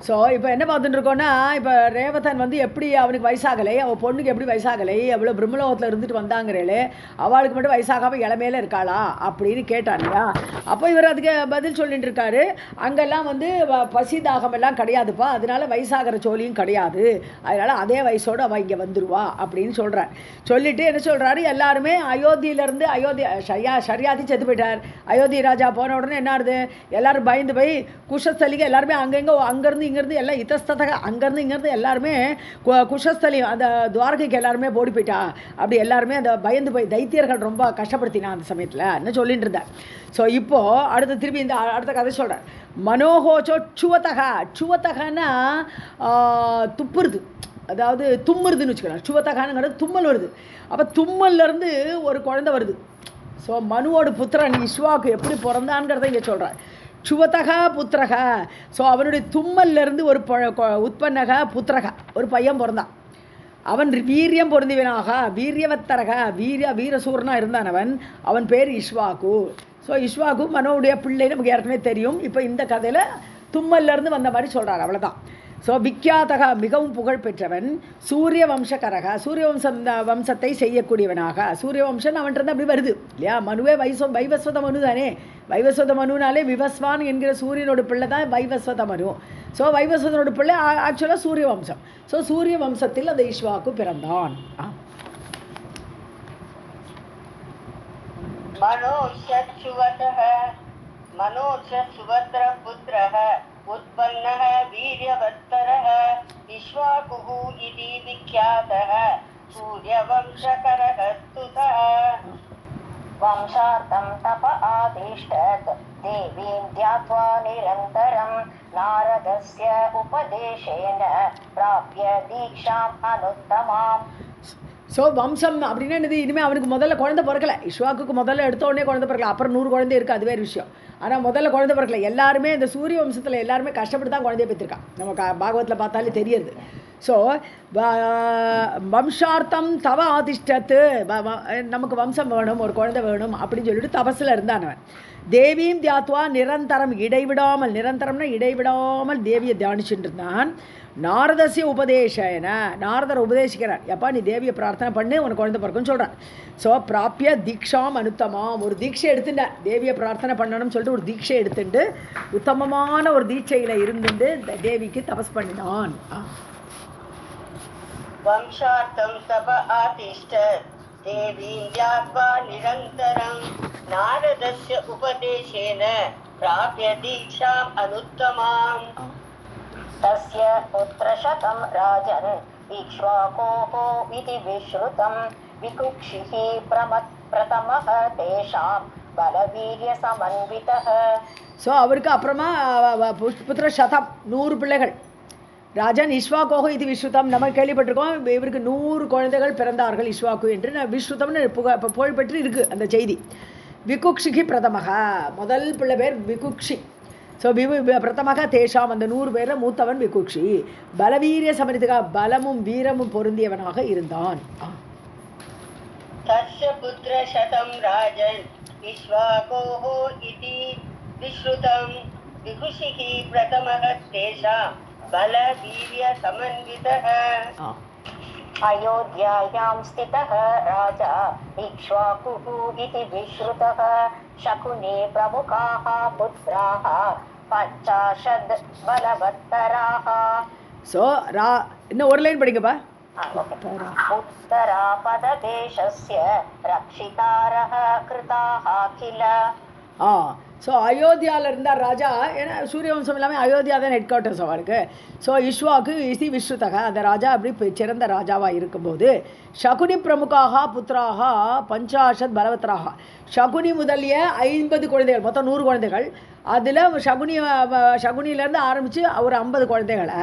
So இப்போ என்ன பார்த்துட்டு இருக்கோன்னா, இப்போ ரேவதன் வந்து எப்படி அவனுக்கு வயசாகலை, அவள் பொண்ணுக்கு எப்படி வயசாகலை, அவ்வளோ பிரம்மலோகத்தில் இருந்துட்டு வந்தாங்கிறே, அவளுக்கு மட்டும் வயசாகாமல் இளமையில இருக்காளா அப்படின்னு கேட்டானியா. அப்போ இவர் அதுக்கு பதில் சொல்லிட்டு இருக்காரு, அங்கெல்லாம் வந்து பசி தாகமெல்லாம் கிடையாதுப்பா, அதனால வயசாகிற சோழியும் கிடையாது, அதனால் அதே வயசோடு அவள் இங்கே வந்துடுவா அப்படின்னு சொல்கிறார். சொல்லிவிட்டு என்ன சொல்கிறாரு, எல்லாருமே அயோத்தியிலேருந்து ஷரியாதி செத்து போயிட்டார். அயோத்தி ராஜா போன உடனே என்ன ஆகுது, எல்லோரும் பயந்து போய் குஷஸ்தலிங்க எல்லாருமே அங்கேருந்து இங்கேருந்து எல்லாம் இத்தஸ்தக அங்கேருந்து இங்கேருந்து எல்லாருமே குஷஸ்தலி அந்த துவாரகைக்கு எல்லாருமே ஓடி போயிட்டா. அப்படி எல்லாருமே அந்த பயந்து போய் தைத்தியர்கள் ரொம்ப கஷ்டப்படுத்தினா அந்த சமயத்தில் என்ன சொல்லிட்டு இருந்தேன். ஸோ இப்போது அடுத்த திருப்பி இந்த அடுத்த கதை சொல்கிறேன். மனோகோச்சோ சுவத்தகன்னா துப்புறுது, அதாவது தும்முறுதுன்னு வச்சுக்கலாம். சுவத்தகானுங்கிறது தும்மல் வருது. அப்போ தும்மல்லேருந்து ஒரு குழந்தை வருது. ஸோ மனுவோட புத்திரன் இஸ்வாக்கு எப்படி பிறந்தான்ங்கிறத இங்கே சொல்கிறார். சுவதகா புத்திரக. ஸோ அவனுடைய தும்மல்லிருந்து ஒரு உற்பன்னக புத்திரக ஒரு பையன் பிறந்தான். அவன் வீரியம் பொருந்திவனாக வீரியவத்தரக வீரசூரனாக இருந்தான் அவன் பேர் இஸ்வாக்கு. ஸோ இஸ்வாக்கு மனோவுடைய பிள்ளை நமக்கு ஏற்கனவே தெரியும். இப்போ இந்த கதையில் தும்மல்லிருந்து வந்த மாதிரி சொல்கிறார், அவ்வளோதான். ஸோ விக்யாதக மிகவும் புகழ் பெற்றவன், சூரிய வம்சகரக சூரிய வம்சத்தை செய்யக்கூடியவனாக. சூரிய வம்சம் அவன்கிட்ட அப்படி வருது இல்லையா. மனுவே வைவஸ்வத மனு தானே. வைவஸ்வத மனுனாலே விவஸ்வான் என்கிற சூரியனோட பிள்ளை தான் வைவஸ்வத மனு. ஸோ வைவஸ்வதனோட பிள்ளை ஆக்சுவலாக சூரிய வம்சம். ஸோ சூரிய வம்சத்தில் அந்த இஸ்வாக்கு பிறந்தான். उत्पन्नः वीर्यवत्तरः इक्ष्वाकुः इति विख्यातः सूर्यवंशकरः स्तुतः वंशार्थं तप आदिष्टत् देवीं ध्यात्वा निरन्तरं नारदस्य उपदेशेन प्राप्य दीक्षाम् अनुत्तमाम्. ஸோ வம்சம் அப்படின்னா என்னது, இனிமேல் அவனுக்கு முதல்ல குழந்தை பிறக்கலை. இஸ்வாக்குக்கு முதல்ல எடுத்த உடனே குழந்தை பிறக்கல, அப்புறம் 100 குழந்தை இருக்குது, அது வேறு விஷயம். ஆனால் முதல்ல குழந்தை பிறக்கலை. எல்லாருமே இந்த சூரிய வம்சத்தில் எல்லாருமே கஷ்டப்பட்டு தான் குழந்தைய பெற்றிருக்கான். நமக்கு பாகவத்தில் பார்த்தாலே தெரியுது. ஸோ வம்சார்த்தம் தவ ஆதிஷ்டத்து, நமக்கு வம்சம் வேணும், ஒரு குழந்தை வேணும் அப்படின்னு சொல்லிட்டு தபஸில் இருந்தானவன். தேவியும் தியாத்வா நிரந்தரம் இடைவிடாமல், நிரந்தரம்னா இடைவிடாமல் தேவியை தியானிச்சுட்டு இருந்தான். நாரதசிய உபதேசன, நாரதர் உபதேசிக்கிறார், எப்பா நீ தேவியை பிரார்த்தனை பண்ணு உனக்கு குழந்தை பிறக்குன்னு சொல்கிறார். ஸோ பிராப்பிய தீக்ஷாம் அனுத்தமாம், ஒரு தீட்சை எடுத்துட்ட, தேவியை பிரார்த்தனை பண்ணணும்னு சொல்லிட்டு ஒரு தீட்சை எடுத்துட்டு உத்தமமான ஒரு தீட்சையில் இருந்துட்டு தேவிக்கு தபஸ் பண்ணினான். வம்சார்த்தம் தப ஆதிஷ்டத் தேவீம் த்யாத்வா நிரந்தரம் நாரதஸ்ய உபதேசேன பிராப்ய தீக்ஷாம் அனுத்தமாம். तस्य पुत्रशतं राजन् इक्ष्वाकोः इति विश्रुतं विकुक्षिः प्रथमः तेषां बलवीर्यसमन्वितः. ஸோ அவருக்கு அப்புறமா புத்திர சதம் 100 பிள்ளைகள். ராஜன் இஸ்வாகோஹோ இது விஸ்ருதம், நம்ம கேள்விப்பட்டிருக்கோம். இவருக்கு 100 குழந்தைகள் பிறந்தார்கள் இஸ்வாக்கு என்று விஸ்ருதம்னு புகழ்பெற்று இருக்குது அந்த செய்தி. விகுக்ஷிகி பிரதமக, முதல் பிள்ளை பேர் விகுக்ஷி. ஸோ பிரதமாக தேஷாம், அந்த 100 பேரில் மூத்தவன் விகுக்ஷி. பலவீரிய சமரித்துக்கா, பலமும் வீரமும் பொருந்தியவனாக இருந்தான். தஸ்ய புத்திர சதம் ராஜன் இஸ்வாகோஹோ இதி விஸ்ருதம் விகுஷிகி பிரதமः தேஷாம் பலவீரிய சமன்விதः. अयोध्यायां स्थितः राजा इक्ष्वाकुः इति विश्रुतः शकुनी प्रमुखाः पुत्राः 50 बलवत्तराः. ஸோ இன்னும் ஒரு லைன் படிங்கப்பா. उत्तरापददेशस्य रक्षितारः कृताः किल. ஸோ அயோத்தியாவில் இருந்தார் ராஜா. ஏன்னா சூரியவம்சம் எல்லாமே அயோத்தியா தான் ஹெட் குவார்ட்டர்ஸ் அவருக்கு. ஸோ இஸ்வாக்கு இசி விஸ்ருதக, அந்த ராஜா அப்படி சிறந்த ராஜாவாக இருக்கும்போது சகுனி பிரமுகாக புத்திராக 50 பலவத்தராக, சகுனி முதலிய 50 குழந்தைகள், மொத்தம் 100 குழந்தைகள். அதில் சகுனியிலேருந்து ஆரம்பித்து ஒரு 50 குழந்தைகளை,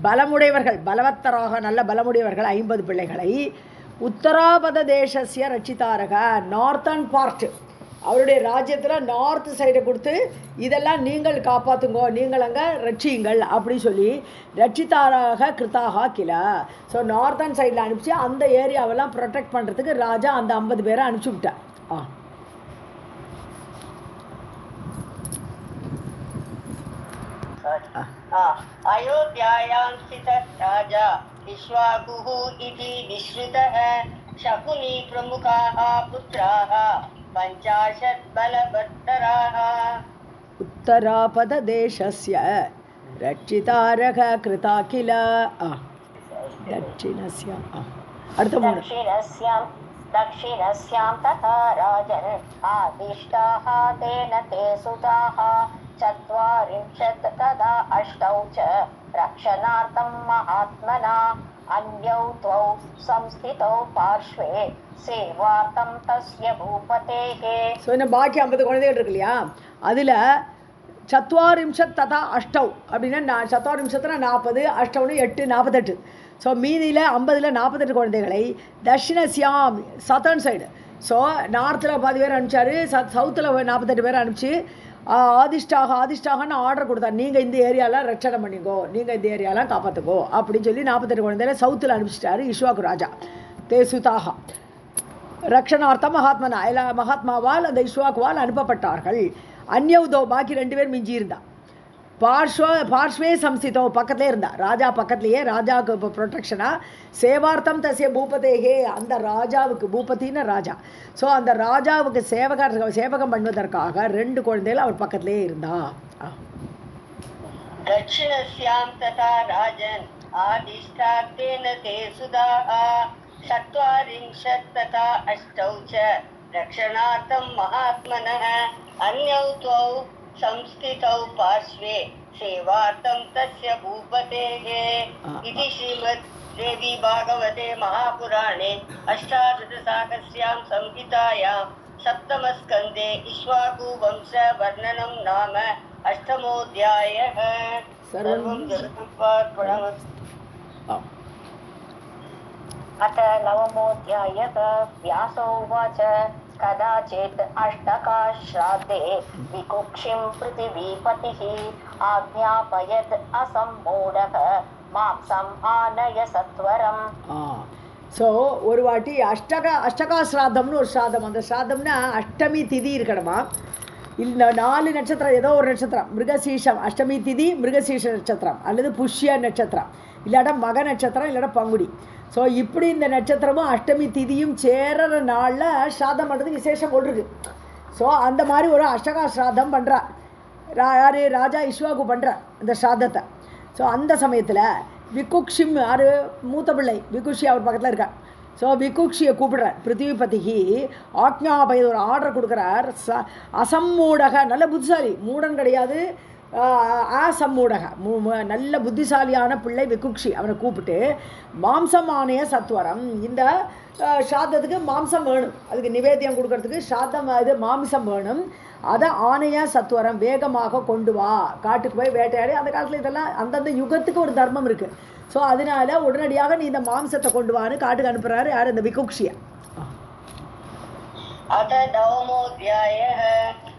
பலமுடையவர்கள் பலவத்தராக நல்ல பலமுடையவர்கள் 50 பிள்ளைகளை, உத்தராபத தேசஸ்ய ரட்சிதாரக, நார்த்தன் பார்ட் அவருடைய ராஜ்யத்தில் நார்த் சைடை கொடுத்து இதெல்லாம் நீங்கள் காப்பாற்றுங்கோ, நீங்கள் அங்கே ரட்சியுங்கள் அப்படி சொல்லி ரட்சிதாராக கிருத்தாக கில. ஸோ நார்த்தன் சைடில் அனுப்பிச்சு அந்த ஏரியாவெல்லாம் ப்ரொடெக்ட் பண்ணுறதுக்கு ராஜா அந்த 50 பேரை அனுப்பிச்சி விட்டார். अयोध्यायां स्थितः राजा इक्ष्वाकुः इति विश्रुतः शकुनी प्रमुखाः पुत्राः 50 बलवत्तराः उत्तरापददेशस्य रक्षितारः कृता किल दक्षिणस्य அடுத்த மூணு दक्षिणस्यां तथा राजन् आदिष्टाः तेन ते सुताः 40 तदा 8 च रक्षणार्थं महात्मना अन्यौ द्वौ संस्थितौ पार्श्वे सेवार्थं तस्य भूपतेः. ஸோ இன்னும் பாக்கி 50 குழந்தைகள் இருக்கு இல்லையா, அதில் சத்வாரிம்ஷத் ததா அஷ்டவ் அப்படின்னா சத்வாரிம்ஷத்தில் 40, அஷ்டவ்னு 8, 48. ஸோ மீதியில் 50ல் 48 குழந்தைகளை தட்சிணசியாம் சதர்ன் சைடு, ஸோ நார்த்தில் பாதி பேர் அனுப்பிச்சாரு, சவுத்தில் 48 பேர் அனுப்பிச்சு ஆதிஷ்டாகன்னு ஆர்டர் கொடுத்தார். நீங்கள் இந்த ஏரியாலாம் ரட்சணம் பண்ணிக்கோ, நீங்கள் இந்த ஏரியாலாம் காப்பாற்றுக்கோ அப்படின்னு சொல்லி 48 குழந்தைகளை சவுத்தில் அனுப்பிச்சிட்டாரு இஷ்வாக்கு ராஜா. தேசுதாக ரக்ஷணார்த்தம் மகாத்மனா எல்லா மகாத்மாவால் அந்த இஷ்வாக்குவால் அனுப்பப்பட்டார்கள். அந்யவுதோ பாக்கி 2 பேர் மிஞ்சி இருந்தா. பார்ஷ்வே சம்சிதோ பக்கத்திலே இருந்தா, ராஜா பக்கத்துலேயே, ராஜாவுக்கு இப்போ ப்ரொடெக்ஷனாக. சேவார்த்தம் தசிய பூபதேகே அந்த ராஜாவுக்கு, பூபத்தின்னு ராஜா, ஸோ அந்த ராஜாவுக்கு சேவகம் பண்ணுவதற்காக 2 குழந்தைகள் அவர் பக்கத்திலே இருந்தா. दक्षिणस्यां तथा राजन् आदिष्टातेन ते सुधाः 40 तथा 8 च रक्षणार्थं महात्मनः अन्यौ द्वौ संस्थितौ पार्श्वे सेवार्थं तस्य भूपतेः. इति श्रीमद्देवी भागवते महापुराणे अष्टादशसाहस्र्यां संहितायां सप्तमस्कन्धे इक्ष्वाकु वंशवर्णनं नाम 8मोऽध्यायः. सर्वं जगत्कृपार्पणमस्तु. अथ 9मोऽध्यायः. व्यास उवाच कदाचित् अष्टकाश्राद्धे विकुक्षिं पृथिवीपतिः आज्ञापयत् असम्मूढः मांसम् आनय सत्वरम्. ஸோ ஒரு வாட்டி அஷ்டகா ஸ்ராத்தம்னு ஒரு ஸ்ராதம், அந்த ஸ்ராதம்னா அஷ்டமி திதி இருக்கணுமா. இந்த 4 நட்சத்திரம் ஏதோ ஒரு நட்சத்திரம், மிருகசீஷம் அஷ்டமி திதி, மிருகசீஷ நட்சத்திரம் அல்லது புஷ்ய நட்சத்திரம், இல்லாட்டா மக நட்சத்திரம், இல்லாட்டா பங்குடி. ஸோ இப்படி இந்த நட்சத்திரமும் அஷ்டமி திதியும் சேர நாளில் ஸ்ராதம் பண்ணுறது விசேஷம் போல் இருக்கு. ஸோ அந்த மாதிரி ஒரு அஷ்டகா ஸ்ராதம் பண்ணுறா யார், ராஜா இஷ்வாக்கு பண்ணுற இந்த ஸ்ராதத்தை. ஸோ அந்த சமயத்தில் விகுக்ஷிம் யார், மூத்த பிள்ளை விகுஷி அவர் பக்கத்தில் இருக்கார். ஸோ விகுக்ஷியை கூப்பிடுறார். பிருத்திவிபதிக்கு ஆக்ஞாபய ஒரு ஆர்டர் கொடுக்குறார். அசம்மூடக நல்ல புத்திசாலி, மூடன் கிடையாது, அசம்மூடக நல்ல புத்திசாலியான பிள்ளை விகுக்ஷி, அவனை கூப்பிட்டு மாம்சம் ஆணைய சத்வரம், இந்த சாதத்துக்கு மாம்சம் வேணும், அதுக்கு நிவேத்தியம் கொடுக்கறதுக்கு சாதம் இது மாமிசம் வேணும், அதை ஆணைய சத்வரம் வேகமாக கொண்டு வா, காட்டுக்கு போய் வேட்டையாடி. அந்த காலத்தில் இதெல்லாம் அந்தந்த யுகத்துக்கு ஒரு தர்மம் இருக்குது. ஸோ அதனால உடனடியாக நீ இந்த மாம்சத்தை கொண்டு வான்னு காட்டுக்கு அனுப்புகிறாரு யார், இந்த விகுக்ஷிய. अथ 9मोऽध्यायः.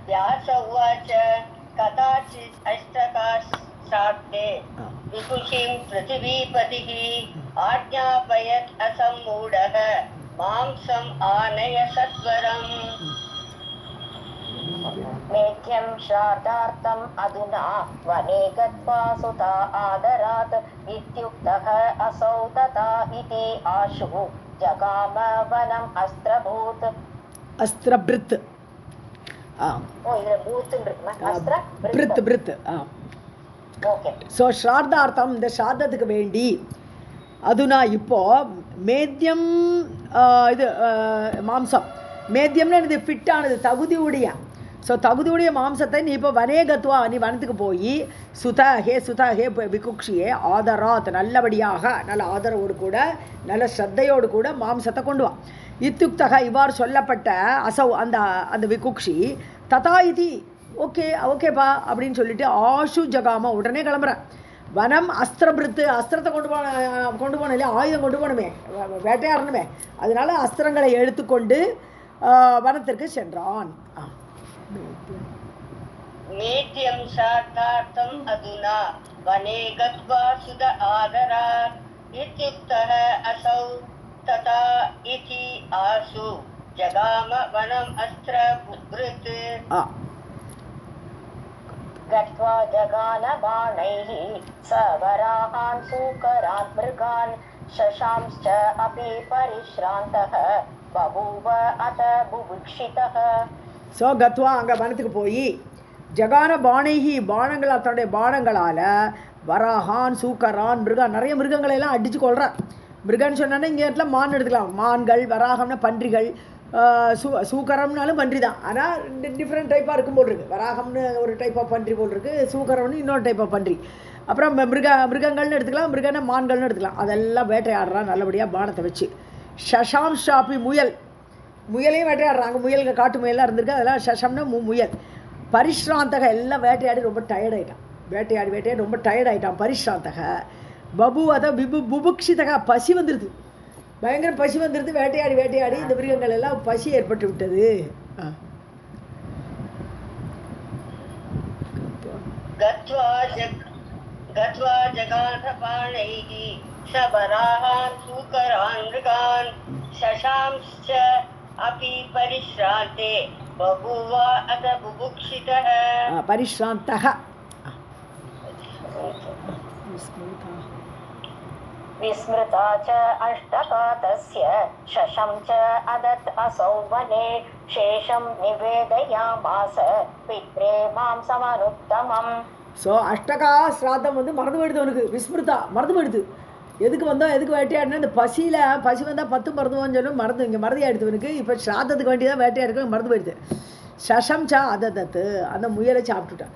व्यास उवाच कदाचित् अष्टकाश्राद्धे विकुक्षिं पृथिवीपतिः आज्ञापयत् असम्मूढः मांसम् आनय सत्वरम्. मेध्यं श्राद्धार्थम् अधुना वने गत्वा सुता आदरात् इत्युक्तः असौ तथा इति आशु जगाम वनम् अस्त्रभूत्. अस्त्रभृत् பிரித். ஸோ ஸ்ராத்தார்த்தம் இந்த ஸ்ராத்தத்துக்கு வேண்டி அதுனா இப்போ மேத்தியம் இது மாம்சம், மேத்தியம்னு இது ஃபிட்டானது தகுதியுடைய. ஸோ தகுதியுடைய மாம்சத்தை நீ இப்போ வனே கத்துவா, நீ வனத்துக்கு போய் சுதா ஹே விகுக்ஷியே ஆதராத் நல்லபடியாக நல்ல ஆதரவோடு கூட நல்ல ஸ்ரத்தையோடு கூட மாம்சத்தை கொண்டு வா. இத்துக்தக இவ்வாறு சொல்லப்பட்ட அசௌ அந்த விகுக்ஷி ததா இதி ஓகேப்பா அப்படின்னு சொல்லிட்டு ஆஷு ஜகாமா உடனே கிளம்புறேன். வனம் அஸ்திரபிருத்து அஸ்திரத்தை கொண்டு போனோம் இல்லையா, ஆயுதம் கொண்டு போகணுமே, வேட்டையாடணுமே, அதனால அஸ்திரங்களை எடுத்துக்கொண்டு வனத்திற்கு சென்றான். மேத்யம் சார்த்தார்த்தம் அதுனா வனே கத்வா சுத ஆதராத் இத்யுக்தஹ அசௌ ததா இதி ஆசு ஜகாம வனம் அஸ்திரபிருத். गत्वा जगानबाणैः सवराहान् सूकरान् मृगान् शशांश्च अपि परिश्रान्तः बभूव अथ बुभुक्षितः. ஸோ கத்வா அங்கே வனத்துக்கு போய் ஜகான பானைஹி பானங்களால் தன்னுடைய பானங்களால் வராகான் சூக்கரான் மிருகம் நிறைய மிருகங்களை எல்லாம் அடித்து கொள்கிறான். மிருகன்னு சொன்னான்னா இங்கே இடத்துல மான் எடுத்துக்கலாம். மான்கள், வராகம்னா பன்றிகள், சூக்கரம்னாலும் பன்றி தான். ஆனால் டிஃப்ரெண்ட் டைப்பாக இருக்கும் போல் இருக்குது. வராகம்னு ஒரு டைப் ஆஃப் பன்றி போல் இருக்குது, சூக்கரம்னு இன்னொரு டைப் ஆஃப் பன்றி. அப்புறம் மிருகங்கள்னு எடுத்துக்கலாம், மிருகன்னா மான்கள்னு எடுத்துக்கலாம். அதெல்லாம் வேட்டையாடுறான் நல்லபடியாக பானத்தை வச்சு. ஷஷாம் ஷாப்பி முயலையும் வேட்டையாடுறாங்க. முயல்கள் காட்டு முயலாம் இருந்திருக்கு, அதெல்லாம் ஷஷம்னா முயல். பரிஷ்ராந்தக எல்லாம் வேட்டையாடி ரொம்ப டயர்டாயிட்டான். வேட்டையாடி ரொம்ப டயர்டாயிட்டான். பரிஷ்ராந்தக பபு அதை புபுக்ஷிதக பசி வந்துடுது, பயங்கர பசி வந்துடுது. வேட்டையாடி இந்த மிருகங்கள் எல்லாம் பசி ஏற்பட்டு விட்டது. गत्वा जगानबाणैः सबराहान् सूकरान् मृगान् शशांश्च अपि परिश्रान्ते बभूव अथ बुभुक्षितः. परिश्रान्तः विस्मृता च अष्टका तस्य शशं च अदत् असौ वने शेषं निवेदयामास पित्रे मांसमनुत्तमम्. ஸோ அஷ்டகா ஸ்ராத்தம் வந்து மறந்து போயிடுது அவனுக்கு. விஸ்மிருதா மறந்து போயிடுது. எதுக்கு வந்தோம், எதுக்கு வேட்டையாடினா இந்த பசி வந்தால் 10 மறந்துவோன்னு சொல்லி மறதி ஆகிடுது இவனுக்கு. இப்போ ஸ்ராத்தத்துக்கு வேண்டியதான் வேட்டையாடுக்கு மறந்து போயிடுது. ஷஷம் சா அததத்து அந்த முயலை சாப்பிட்டுட்டான்.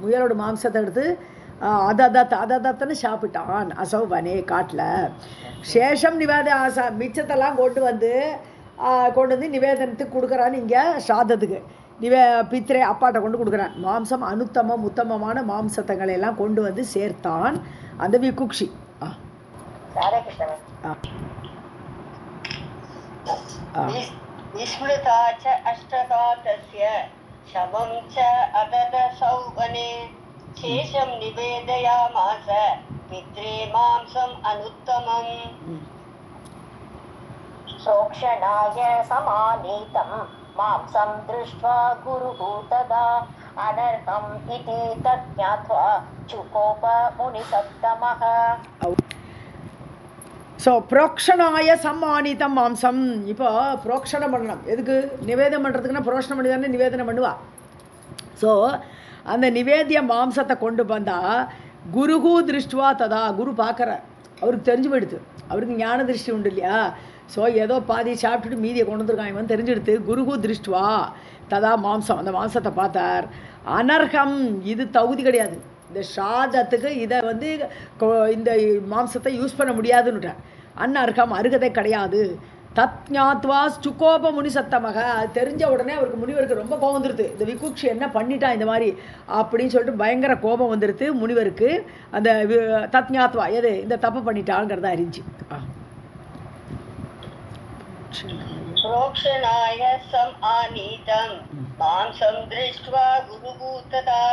முயலோட மாம்சத்தை எடுத்து அததத்துன்னு சாப்பிட்டான். அசௌ வனே காட்டில். சேஷம் நிவேத ஆசா மிச்சத்தெல்லாம் கொண்டு வந்து நிவேதனத்துக்கு கொடுக்குறான்னு இங்கே ஸ்ராத்தத்துக்கு. பித்ரே அப்பாட்ட கொண்டு கொடுக்குறான். மாம்சம் அனுத்தமம் உத்தமமான மாம்சத்தங்களை எல்லாம் கொண்டு வந்து சேர்த்தான் அந்த விகுக்ஷி. विस्मृता च अष्टका तस्य शमं च अददसौ वने शेषं निवेदयामास पित्रे मांसम् अनुत्तमम्. प्रोक्षणाय समानीतं मांसं दृष्ट्वा गुरुः तदा अनर्हम् इति तज्ञात्वा चुकोप मुनिसत्तमः. ஸோ புரோக்ஷனாய சம்மானிதம் மாம்சம். இப்போ புரோக்ஷணம் பண்ணணும். எதுக்கு? நிவேதனம் பண்ணுறதுக்குன்னா புரோஷணம் பண்ணி தானே நிவேதனம் பண்ணுவா. ஸோ அந்த நிவேதிய மாம்சத்தை கொண்டு வந்தால் குருகு திருஷ்டுவா ததா குரு பார்க்குறார். அவருக்கு தெரிஞ்சு போயிடுது, அவருக்கு ஞான திருஷ்டி உண்டு இல்லையா. ஸோ ஏதோ பாதி சாப்பிட்டுட்டு மீதியை கொண்டு வந்துருக்கான் இவன் தெரிஞ்செடுத்து. குருகு திருஷ்டுவா ததா மாம்சம் அந்த மாம்சத்தை பார்த்தார். அனர்ஹம் இது தகுதி கிடையாது இந்த ஸ்ராதத்துக்கு. இதை வந்து இந்த மாம்சத்தை யூஸ் பண்ண முடியாதுன்னுட்டார். அன்னர்ஹம் அருகதை கிடையாது. தத்ஞாத்வா சுகோப முனி சத்தமாக அது தெரிஞ்ச உடனே அவருக்கு முனிவருக்கு ரொம்ப கோபம் வந்துடுது. இந்த விகுக்ஷி என்ன பண்ணிட்டான் இந்த மாதிரி அப்படின்னு சொல்லிட்டு பயங்கர கோபம் வந்துடுது முனிவருக்கு. அந்த தத்ஞாத்வா எது இந்த தப்பு பண்ணிட்டாங்கிறத அறிஞ்சு. प्रोक्षणाय समानीतं मांसं दृष्ट्वा गुरुः तदा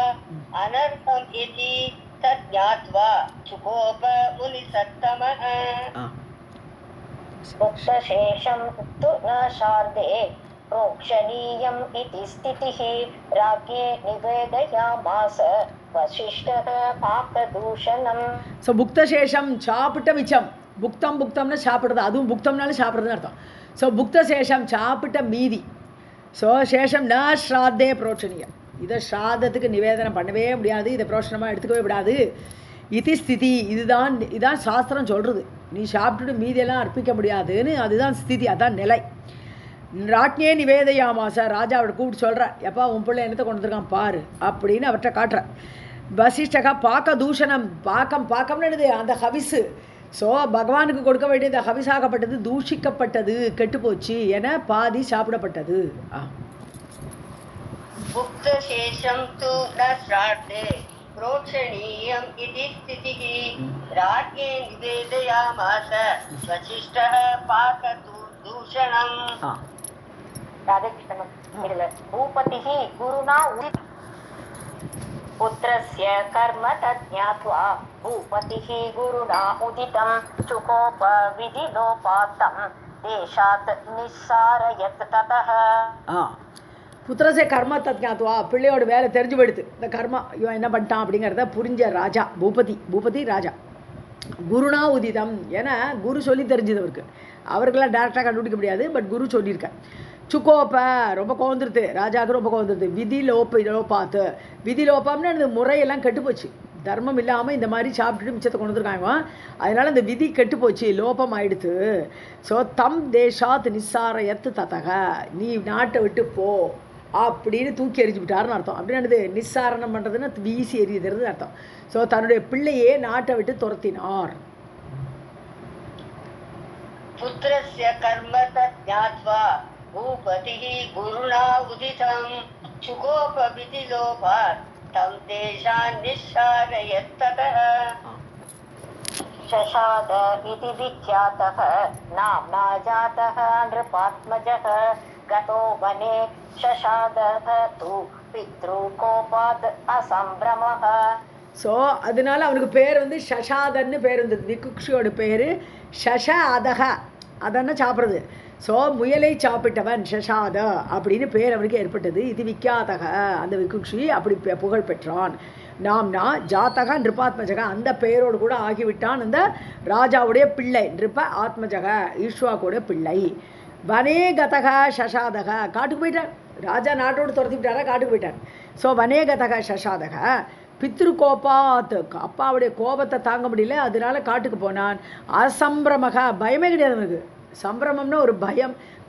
अनर्थम् इति तज्ञात्वा चुकोप मुनिसत्तमः. उक्तशेषं तु न शार्दे प्रोक्षणीयम् इति स्थितिः राज्ञे निवेदयामास वसिष्ठः पाकदूषणम्. ஸோ புக்தசேஷம் சாப்பிட்ட மிச்சம். புக்தம்னு சாப்பிட்றது, அதுவும் புக்தம்னாலும் சாப்பிட்றதுன்னு அர்த்தம். ஸோ புக்தசேஷம் சாப்பிட்ட மீதி. ஸோ சேஷம் ந ஸ்ராத்தே புரோட்சணியம். இதை ஸ்ராதத்துக்கு நிவேதனம் பண்ணவே முடியாது, இதை புரோஷனமாக எடுத்துக்கவே விடாது. இது ஸ்திதி இதுதான் சாஸ்திரம் சொல்கிறது. நீ சாப்பிட்டுட்டு மீதியெல்லாம் அர்ப்பிக்க முடியாதுன்னு அதுதான் ஸ்திதி, அதான் நிலை. ராட்ஞே நிவேதையாமாச ராஜா அவரை கூப்பிட்டு சொல்கிற, எப்பா உன் பிள்ளை என்னத்தை கொண்டு வந்துருக்கான் பாரு அப்படின்னு அவர்கிட்ட காட்டுற. வசிஷ்டகா பாக்க தூஷணம். பாக்கம்னு அந்த ஹவிஸு. ஸோ பகவானுக்கு கொடுக்க வேண்டியது ஹவிசாகப்பட்டது தூஷிக்கப்பட்டது, கெட்டுப்போச்சு என பாதி சாப்பிடப்பட்டது. புக்தசேஷம் து ந ஸ்ராத்தே प्रोक्षणीयम् इति स्थितिः राज्ञे निवेदयामास वसिष्ठः पाकदूषणम्. भूपतिः गुरुना पुत्रस्य कर्म तज्ञात्वा भूपतिः गुरुना उदितं चुकोप विधिलोपात्तं देशात् निस्सारयत् ततः. புத்திரசே கர்மா தத்ஞாத்வா, பிள்ளையோட வேலை தெரிஞ்சு போயிடுது. இந்த கர்மா இவன் என்ன பண்ணிட்டான் அப்படிங்கிறத புரிஞ்ச ராஜா பூபதி ராஜா குருனா உதிதம், ஏன்னா குரு சொல்லி தெரிஞ்சது அவருக்கு. அவர்களாம் டேரெக்டாக கண்டுபிடிக்க முடியாது, பட் குரு சொல்லியிருக்கேன். சுக்கோப்ப, ரொம்ப கோந்துருது ராஜாவுக்கு, ரொம்ப கோந்துருது. லோபாத்து, விதி லோபம்னு அந்த முறையெல்லாம் கெட்டுப்போச்சு. தர்மம் இல்லாமல் இந்த மாதிரி சாப்பிட்டுட்டு மிச்சத்தை கொண்டு வந்துருக்காங்க. அதனால் அந்த விதி கெட்டுப்போச்சு, லோபம் ஆயிடுத்து. ஸோ தம் தேசாத் நிஸ்ஸாரயத்து ததக, நீ நாட்டை விட்டு போ அப்படின்னு தூக்கி எறிஞ்சு விட்டாருன்னு அர்த்தம். அப்படின்னு நிஸ்ஸாரணம் பண்ணுறதுன்னா வீசி எறியுதுன்னு அர்த்தம். ஸோ தன்னுடைய பிள்ளையே நாட்டை விட்டு துரத்தினார். புத்திரஸ்ய கர்ம தத்ஞாத்வா பூபதிஹ குருணா உதிதம் சுகோப விதிலோபாத் தம் தேசான் நிஸ்ஸாரயத் ததः. शशाद इति विख्यातः नाम्ना जातः नृपात्मजः गतो वने शशादः तु पितृकोपात् असम्भ्रमः. ஸோ அதனால அவனுக்கு பேர் வந்து ஷஷாதன்னு பேர் இருந்தது. விகுக்ஷியோட பேர் ஷஷ அதக, அதன்னா சாப்பிட்றது. ஸோ முயலை சாப்பிட்டவன் ஷஷாத அப்படின்னு பேர் அவனுக்கு ஏற்பட்டது. இது விக்கியாதக, அந்த விகுக்ஷி அப்படி புகழ் பெற்றான். நாம்னா ஜாத்தக நிருபாத்மஜக, அந்த பெயரோடு கூட ஆகிவிட்டான் அந்த ராஜாவுடைய பிள்ளை. நிருப ஆத்மஜக, ஈஸ்வாக்குடைய பிள்ளை. வனே கதக ஷஷாதக, காட்டுக்கு போயிட்டான். ராஜா நாட்டோடு துரத்தி விட்டாரா, காட்டுக்கு போயிட்டான். ஸோ வனே கதக ஷஷாதக பித்ரு கோபாத், அப்பாவுடைய கோபத்தை தாங்க முடியல, அதனால காட்டுக்கு போனான். அசம்பிரமக, பயமே கிடையாது அவனுக்கு. சம்பிரமம்னா ஒரு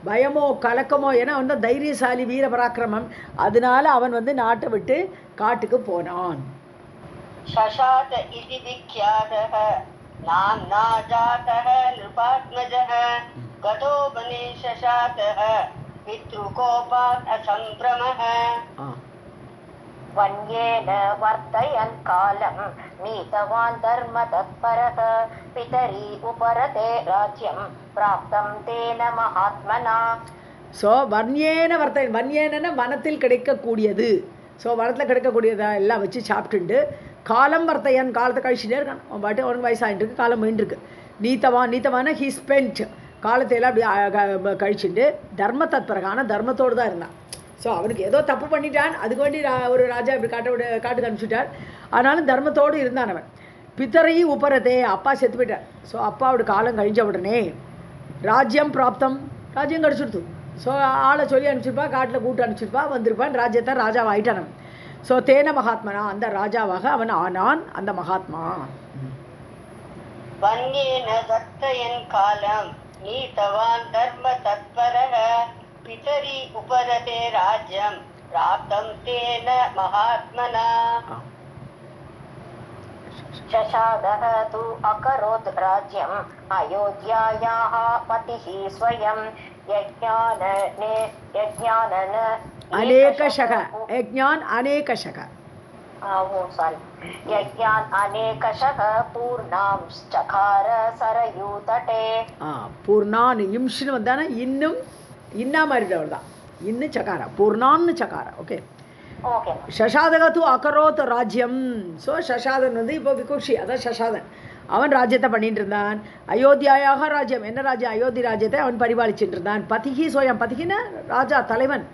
பயமோ கலக்கமோ, ஏன்னா அவன் தான் தைரியசாலி, வீர பராக்கிரமம். அதனால அவன் வந்து நாட்டை விட்டு காட்டுக்கு போனான். शशाद इति विख्यातः नाम्ना जातः नृपात्मजः गतो वने शशादः पितृकोपात् असम्भ्रमः. वन्येन वर्तयन् कालं नीतवान् धर्मतत्परः पितरी उपरते राज्यं प्राप्तं तेन महात्मना. ஸோ வன்யேன வர்த்தகன், வன்யேன வனத்தில் கிடைக்கக்கூடியது. ஸோ வனத்தில் கிடைக்கக்கூடியதை எல்லாம் வச்சு சாப்பிட்டுண்டு காலம் வர்த்தையன், காலத்தை கழிச்சுட்டே இருக்கான். அவன் பாட்டு அவனுக்கு வயசாகிட்டு இருக்கு, காலம் மீண்டுருக்கு. நீத்தவான ஹீ ஸ்பெண்ட், காலத்தை எல்லாம் அப்படி கழிச்சுட்டு தர்ம தத்பரகான தர்மத்தோடு தான் இருந்தான். ஸோ அவனுக்கு ஏதோ தப்பு பண்ணிட்டான், அதுக்கு வேண்டி ஒரு ராஜா இப்படி காட்டுக்கு அனுப்பிச்சுட்டார். ஆனாலும் தர்மத்தோடு இருந்தான் அவன். பித்தரை உப்பரதே, அப்பா செத்து போயிட்டார். ஸோ அப்பாவோட காலம் கழிஞ்ச உடனே ராஜ்யம் பிராப்தம், ராஜ்யம் கிடச்சிடுத்து. ஸோ ஆளை சொல்லி அனுப்பிச்சிருப்பா, காட்டில் கூட்டு அனுப்பிச்சிருப்பா, வந்திருப்பான், ராஜ்யத்தை ராஜாவாயிட்டான் அவன். ஸோ தேன மகாத்மனா, அந்த ராஜாவாக அவன் ஆனான், அந்த மகாத்மா. वन्येन दत्तयन् कालं नीतवान् धर्म तत्परः पितरी उपरते राज्यं प्राप्तं तेन महात्मना. शशादः तु अकरोत् राज्यम् अयोध्यायाः पतिः स्वयं यज्ञानन अनेकशः, यज्ञान अनेकशः, यज्ञान् अनेकशः पूर्णां चकार सरयूतटे. பூர்ணான் இம்ஷின்னு வந்தானா இன்னும் இன்னா மாதிரி அவள் தான், இன்னும் சகாரா, பூர்ணான்னு சகாரா. ஓகே. ஷஷாதக தூ அகரோத் ராஜ்யம். ஸோ ஷஷாதன் வந்து இப்போ விகுக்ஷி, அதான் ஷஷாதன். அவன் ராஜ்யத்தை பண்ணிட்டு இருந்தான். அயோத்தியாயாக ராஜ்யம், என்ன ராஜ்யம், அயோத்தி ராஜ்யத்தை அவன் பரிபாலிச்சுட்டு இருந்தான். பதிகி சோயம், பதிகின ராஜா தலைவன்.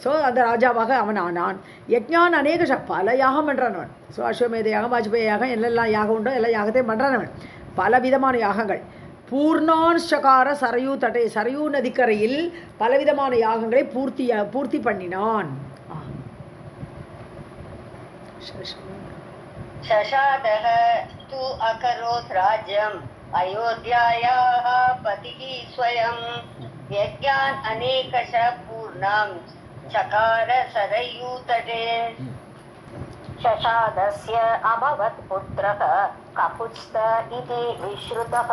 ஸோ அந்த ராஜாவாக அவன் ஆனான். யஜ்ஞான் அநேக பல யாகம் பண்ணுறான் அவன். ஸோ அஸ்வமேத யாகம், வாஜ்பேயி யாகம், எல்லாம் யாகம் உண்டோ எல்லா யாகத்தையும் பண்ணுறான் அவன், பல விதமான யாகங்கள். பூர்ணான் சகார சரையூ தட்டை, சரையூ நதிக்கரையில் பலவிதமான யாகங்களை பூர்த்தி பண்ணினான். शशादः तु अकरोत् राज्यम् अयोध्यायाः पतिः स्वयं यज्ञान् अनेकशः पूर्णां चकार सरयूतटे. शशादस्य अभवत् पुत्रः ककुत्स्थ इति विश्रुतः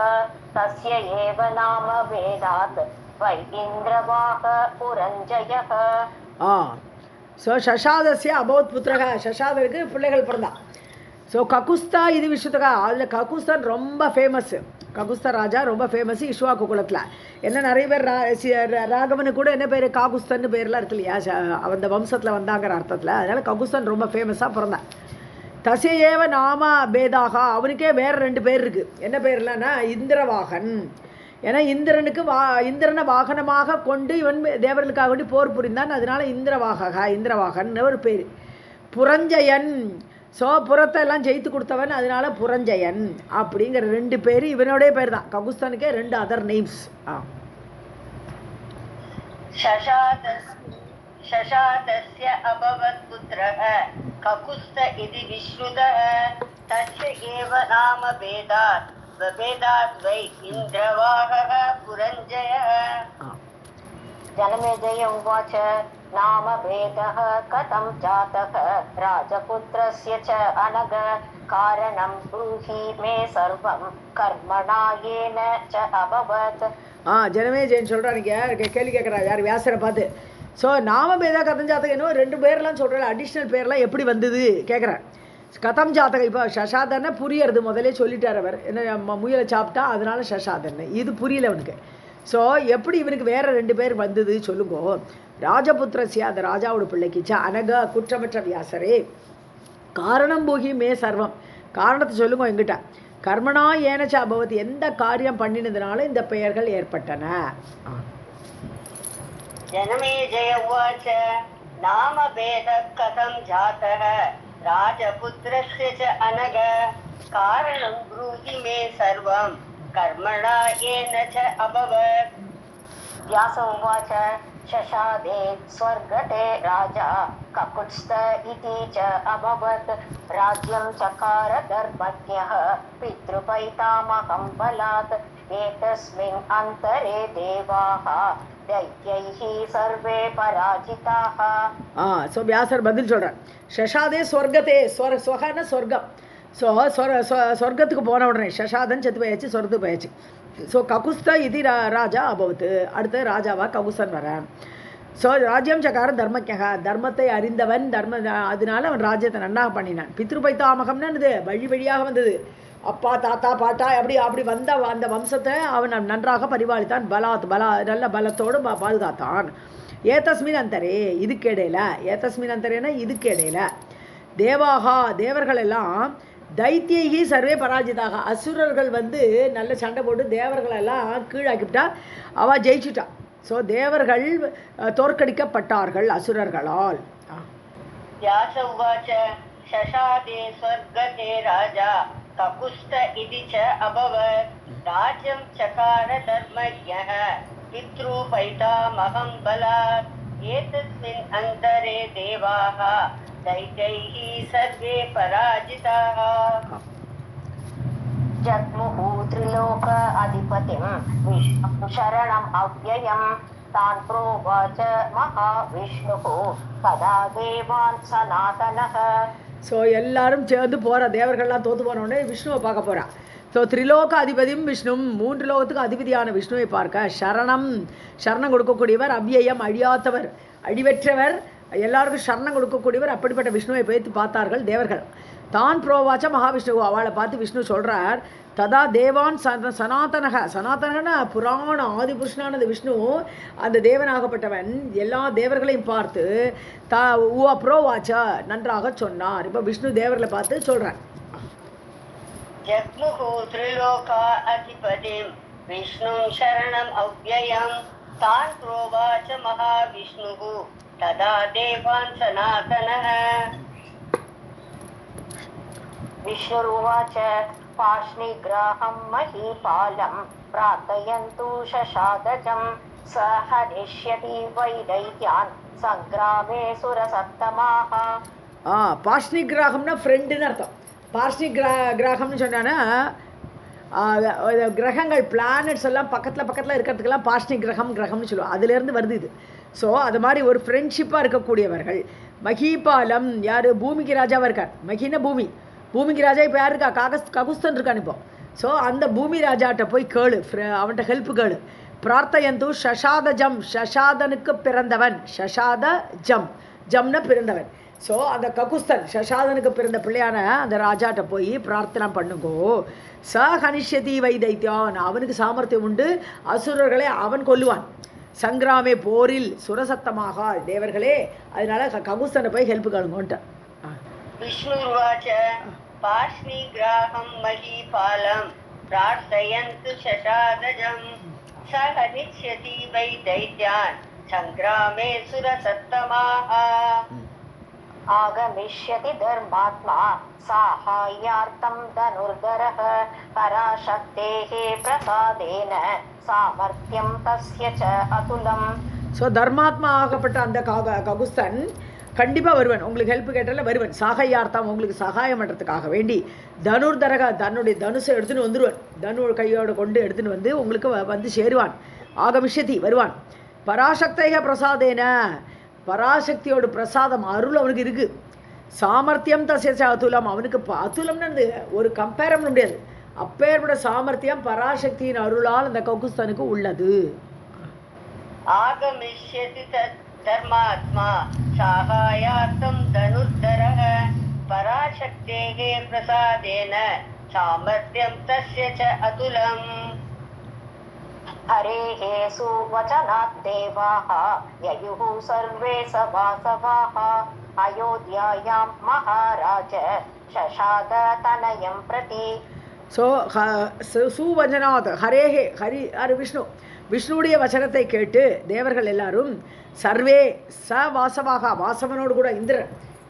तस्य एव नाम वेदात् वै इन्द्रवाह पुरञ्जयः. ஸோ ஷஷாதஸ்ய அபவத் புத்திரக, ஷஷாதருக்கு பிள்ளைகள் பிறந்தான். ஸோ ககுஸ்தா இது விஸ்வதகா, அதில் ககுஸ்தான் ரொம்ப ஃபேமஸ்ஸு. ககுஸ்தா ராஜா ரொம்ப ஃபேமஸ் இஷ்வாக்கு குலத்தில். என்ன நிறைய பேர் ராகவனுக்கு கூட என்ன பேர் காகுஸ்தன்னு பேர்லாம் இருக்கு இல்லையா, அந்த வம்சத்தில் வந்தாங்கிற அர்த்தத்தில். அதனால் ககுஸ்தான் ரொம்ப ஃபேமஸாக பிறந்தான். தசையேவ நாம பேதாக, அவனுக்கே வேறு 2 பேர் இருக்குது. என்ன பேர்லன்னா இந்திரவாகன். ஏன்னா இந்திரனை வாகனமாக கொண்டு இவன் தேவர்களுக்காக வேண்டி போர் புரிந்தான். அதனால இந்திரவாகன் ஒரு பேர். புரஞ்சயன், ஸோ புறத்தை எல்லாம் ஜெயித்து கொடுத்தவன், அதனால புரஞ்சயன் அப்படிங்கிற 2 பேர் இவனுடைய பேர் தான். ககுஸ்தனுக்கே 2 அதர் நேம்ஸ். शशातस्य अभवत् पुत्रः ककुस्त इति विश्रुतः तस्य एव नाम भेदात् वै इन्द्रवाहः पुरञ्जयः। जनमेजय उवाच नाम भेदः कथं जातः राजपुत्रस्य च अनग कारणं ब्रूहि मे सर्वं कर्मणा येन च अभवत्। जनमेजयன் சொல்றாருங்க, கேள்வி கேட்குறாரு யார்? வியாசரை பார்த்து. ஸோ நாமபேதா கதம் ஜாத்தகம் இன்னும் 2 பேர்லாம் சொல்கிறாரு. அடிஷ்னல் பேர்லாம் எப்படி வந்தது கேட்குறேன். கதம் ஜாத்தகம் இப்போ சசாதனை புரியறது முதலே சொல்லிட்டார் அவர். என்ன முயலை சாப்பிட்டா அதனால சசாதன், இது புரியல அவனுக்கு. ஸோ எப்படி இவனுக்கு வேற 2 பேர் வந்தது சொல்லுங்கோ. ராஜபுத்திரசியா, அந்த ராஜாவோட பிள்ளைக்கு அனக குற்றமற்ற வியாசரே காரணம் போகி மே சர்வம், காரணத்தை சொல்லுங்க எங்கிட்ட. கர்மனா ஏனச்சா பவதி, எந்த காரியம் பண்ணினதுனால இந்த பெயர்கள் ஏற்பட்டன. जनमेजय उवाच नाम भेदः कथं जातः राजपुत्रस्य च अनग कारणं ब्रूहि मे सर्वं कर्मणा येन च अभवत्। व्यास उवाच शशादे स्वर्गते राजा ककुत्स्थ इति च अभवत् राज्यं चकार धर्मज्ञः पितृपैतामहं बलात् एतस्मिन् अन्तरे देवाः सर्वे पराजिताः। ஸோ வியாசர் பதில் சொல்கிறார். ஷஷாதே ஸ்வர்கத்தே, ஸ்வகன ஸ்வர்க்கம். ஸோ ஸ்வர்க்கத்துக்கு போன உடனே ஷஷாதன் செத்து போயாச்சு, சொர்க்கத்துக்கு போயாச்சு. ஸோ ககுஸ்த இது ராஜா அபவத்து, அடுத்து ராஜாவா ககுஸ்தன் வர. ஸோ ராஜ்யம் சக்கார தர்மஜகா, தர்மத்தை அறிந்தவன், அதனால அவன் ராஜ்யத்தை நன்னாக பண்ணினான். பித்ருபைத்தாமகம்னு இது வழி வழியாக வந்தது. அப்பா தாத்தா பாட்டா அப்படி வந்த அந்த வம்சத்தை அவன் நன்றாக பரிபாலித்தான். நல்ல பலத்தோடு பாதுகாத்தான். ஏதஸ்மின் அந்தரே, இதுக்கு இடையில, ஏதஸ்மின் அந்தரேனா இதுக்கு இடையில தேவாகா, தேவர்கள் எல்லாம் தைத்தியகி சர்வே பராஜிதாக, அசுரர்கள் நல்ல சண்டை போட்டு தேவர்களெல்லாம் கீழாக்கிவிட்டா, அவள் ஜெயிச்சுட்டா. ஸோ தேவர்கள் தோற்கடிக்கப்பட்டார்கள் அசுரர்களால். शशादे स्वर्गते राजा ककुस्त इति च अभवत् राज्यं चकार धर्मज्ञः पितृपैतामहं बलात् एतस्मिन् अन्तरे देवाः दैत्यैः सर्वे पराजिताः। जग्मुः त्रिलोक अधिपतिं विष्णुं शरणम् अव्ययम् तान् प्रोवाच महाविष्णुः कदा देवान् सनातनः। ஸோ எல்லாரும் சேர்ந்து போகிற தேவர்கள்லாம் தோற்று போனோடனே விஷ்ணுவை பார்க்க போகிறான். ஸோ திரிலோக அதிபதியும் விஷ்ணு, 3 லோகத்துக்கு அதிபதியான விஷ்ணுவை பார்க்க சரணம் கொடுக்கக்கூடியவர், அவ்யயம் அழியாதவர், அழிவற்றவர், எல்லாருக்கும் சரணம் கொடுக்கக்கூடியவர். அப்படிப்பட்ட விஷ்ணுவை போய்த்து பார்த்தார்கள் தேவர்கள். தான் புரோவாச்ச மகாவிஷ்ணு, அவளை பார்த்து விஷ்ணு சொல்கிறார், ததா தேவான் சனாதனகனா புராண ஆதிபுருஷனானது விஷ்ணு, அந்த தேவனாகப்பட்டவன் எல்லா தேவர்களையும் பார்த்து புரோவாச்சா நன்றாக சொன்னார். இப்போ விஷ்ணு தேவர்களை பார்த்து சொல்கிறார். ஜக்முஹு த்ரிலோகா அதிபதிம் விஷ்ணு சரணம் அவ்யயம் தான் புரோவாச்ச மகாவிஷ்ணுஹு ததா தேவான் சனாதனः। विष्णुरुवाच पाष्णिग्राहं महीपालं प्रार्थयन्तु शशादजं स हनिष्यति वै दैत्यान् सङ्ग्रामे सुरसत्तमाः। பாஷ்ணிகிராகம்னா ஃப்ரெண்டுன்னு அர்த்தம். பாஷ்ணிகிராகம்னு சொன்னான்னா கிரகங்கள் பிளானட்ஸ் எல்லாம் பக்கத்தில் இருக்கிறதுக்கெல்லாம் பாஷ்ணிகிரகம்னு சொல்லுவோம். அதுலேருந்து வருது இது. ஸோ அது மாதிரி ஒரு ஃப்ரெண்ட்ஷிப்பாக இருக்கக்கூடியவர்கள். மகிபாலம் யார்? பூமிக்கு ராஜாவாக இருக்கார். மகின பூமிக்கு ராஜா இப்போ யார் இருக்கா? ககுஸ்தன் இருக்கான் இப்போ. ஸோ அந்த பூமி ராஜாட்ட போய் கேளு, அவன்கிட்ட ஹெல்ப் கேளு. பிரார்த்தயந்து ஷஷாதஜம், ஷஷாதனுக்கு பிறந்தவன், ஜம்ன பிறந்தவன். ஸோ அந்த ககுஸ்தன் ஷஷாதனுக்கு பிறந்த பிள்ளையான அந்த ராஜாட்ட போய் பிரார்த்தனை பண்ணுங்கோ. ச ஹனிஷ்யதி வை தைத்தியான், அவனுக்கு சாமர்த்தியம் உண்டு, அசுரர்களை அவன் கொல்லுவான். சங்கிராமே போரில் சுரசத்தமாக தேவர்களே, அதனால ககுஸ்தனை போய் ஹெல்ப் கேளுங்கோன்ட்டு. விஷ்ணுர்வாச்ச பாஷ்ணிகிராஹம் மஹீபாலம் பிரார்த்தயந்து சசாதஜம் स हनिष्यति वै दैत्यान् सङ्ग्रामे सुरसत्तमाः आगमिष्यति धर्मात्मा साहाय्यार्थं धनुर्धरः पराशक्तेः प्रसादेन सामर्थ्यं तस्य च अतुलम्. ஸோ தர்மாத்மா ஆகப்பட்ட அந்த ககுஸ்தன் கண்டிப்பாக வருவன், உங்களுக்கு ஹெல்ப் கேட்டால வருவன். சாகையார்த்தம், உங்களுக்கு சகாயம் பண்ணுறதுக்காக வேண்டி தனுர்தரக தன்னுடைய தனுசை எடுத்துன்னு வந்துடுவான். தனு கையோடு கொண்டு எடுத்துன்னு வந்து உங்களுக்கு வந்து சேருவான். ஆகமிஷதி வருவான். பராசக்தேக பிரசாதேன, பராசக்தியோட பிரசாதம் அருள் அவனுக்கு இருக்குது. சாமர்த்தியம் தசேச்ச அதுலம், அவனுக்கு அதுலம்னு ஒரு கம்பேர் பண்ண முடியாது. அப்பேற்பட சாமர்த்தியம் பராசக்தியின் அருளால் அந்த ககுஸ்தனுக்கு உள்ளது. आगमिष्यति धर्मात्मा साहाय्यार्थं धनुर्धरः पराशक्तेः प्रसादेन सामर्थ्यं तस्य च अतुलम्. हरेः सुवचनात् देवाः ययुः सर्वे सभासवाः अयोध्यायां महाराज शशाद तनयं प्रति. ஸோ சுவச்சனாத் ஹரேஹே, ஹரி ஹரி விஷ்ணு, விஷ்ணுவுடைய வசனத்தை கேட்டு தேவர்கள் எல்லாரும் சர்வே ச வாசவாக, வாசவனோடு கூட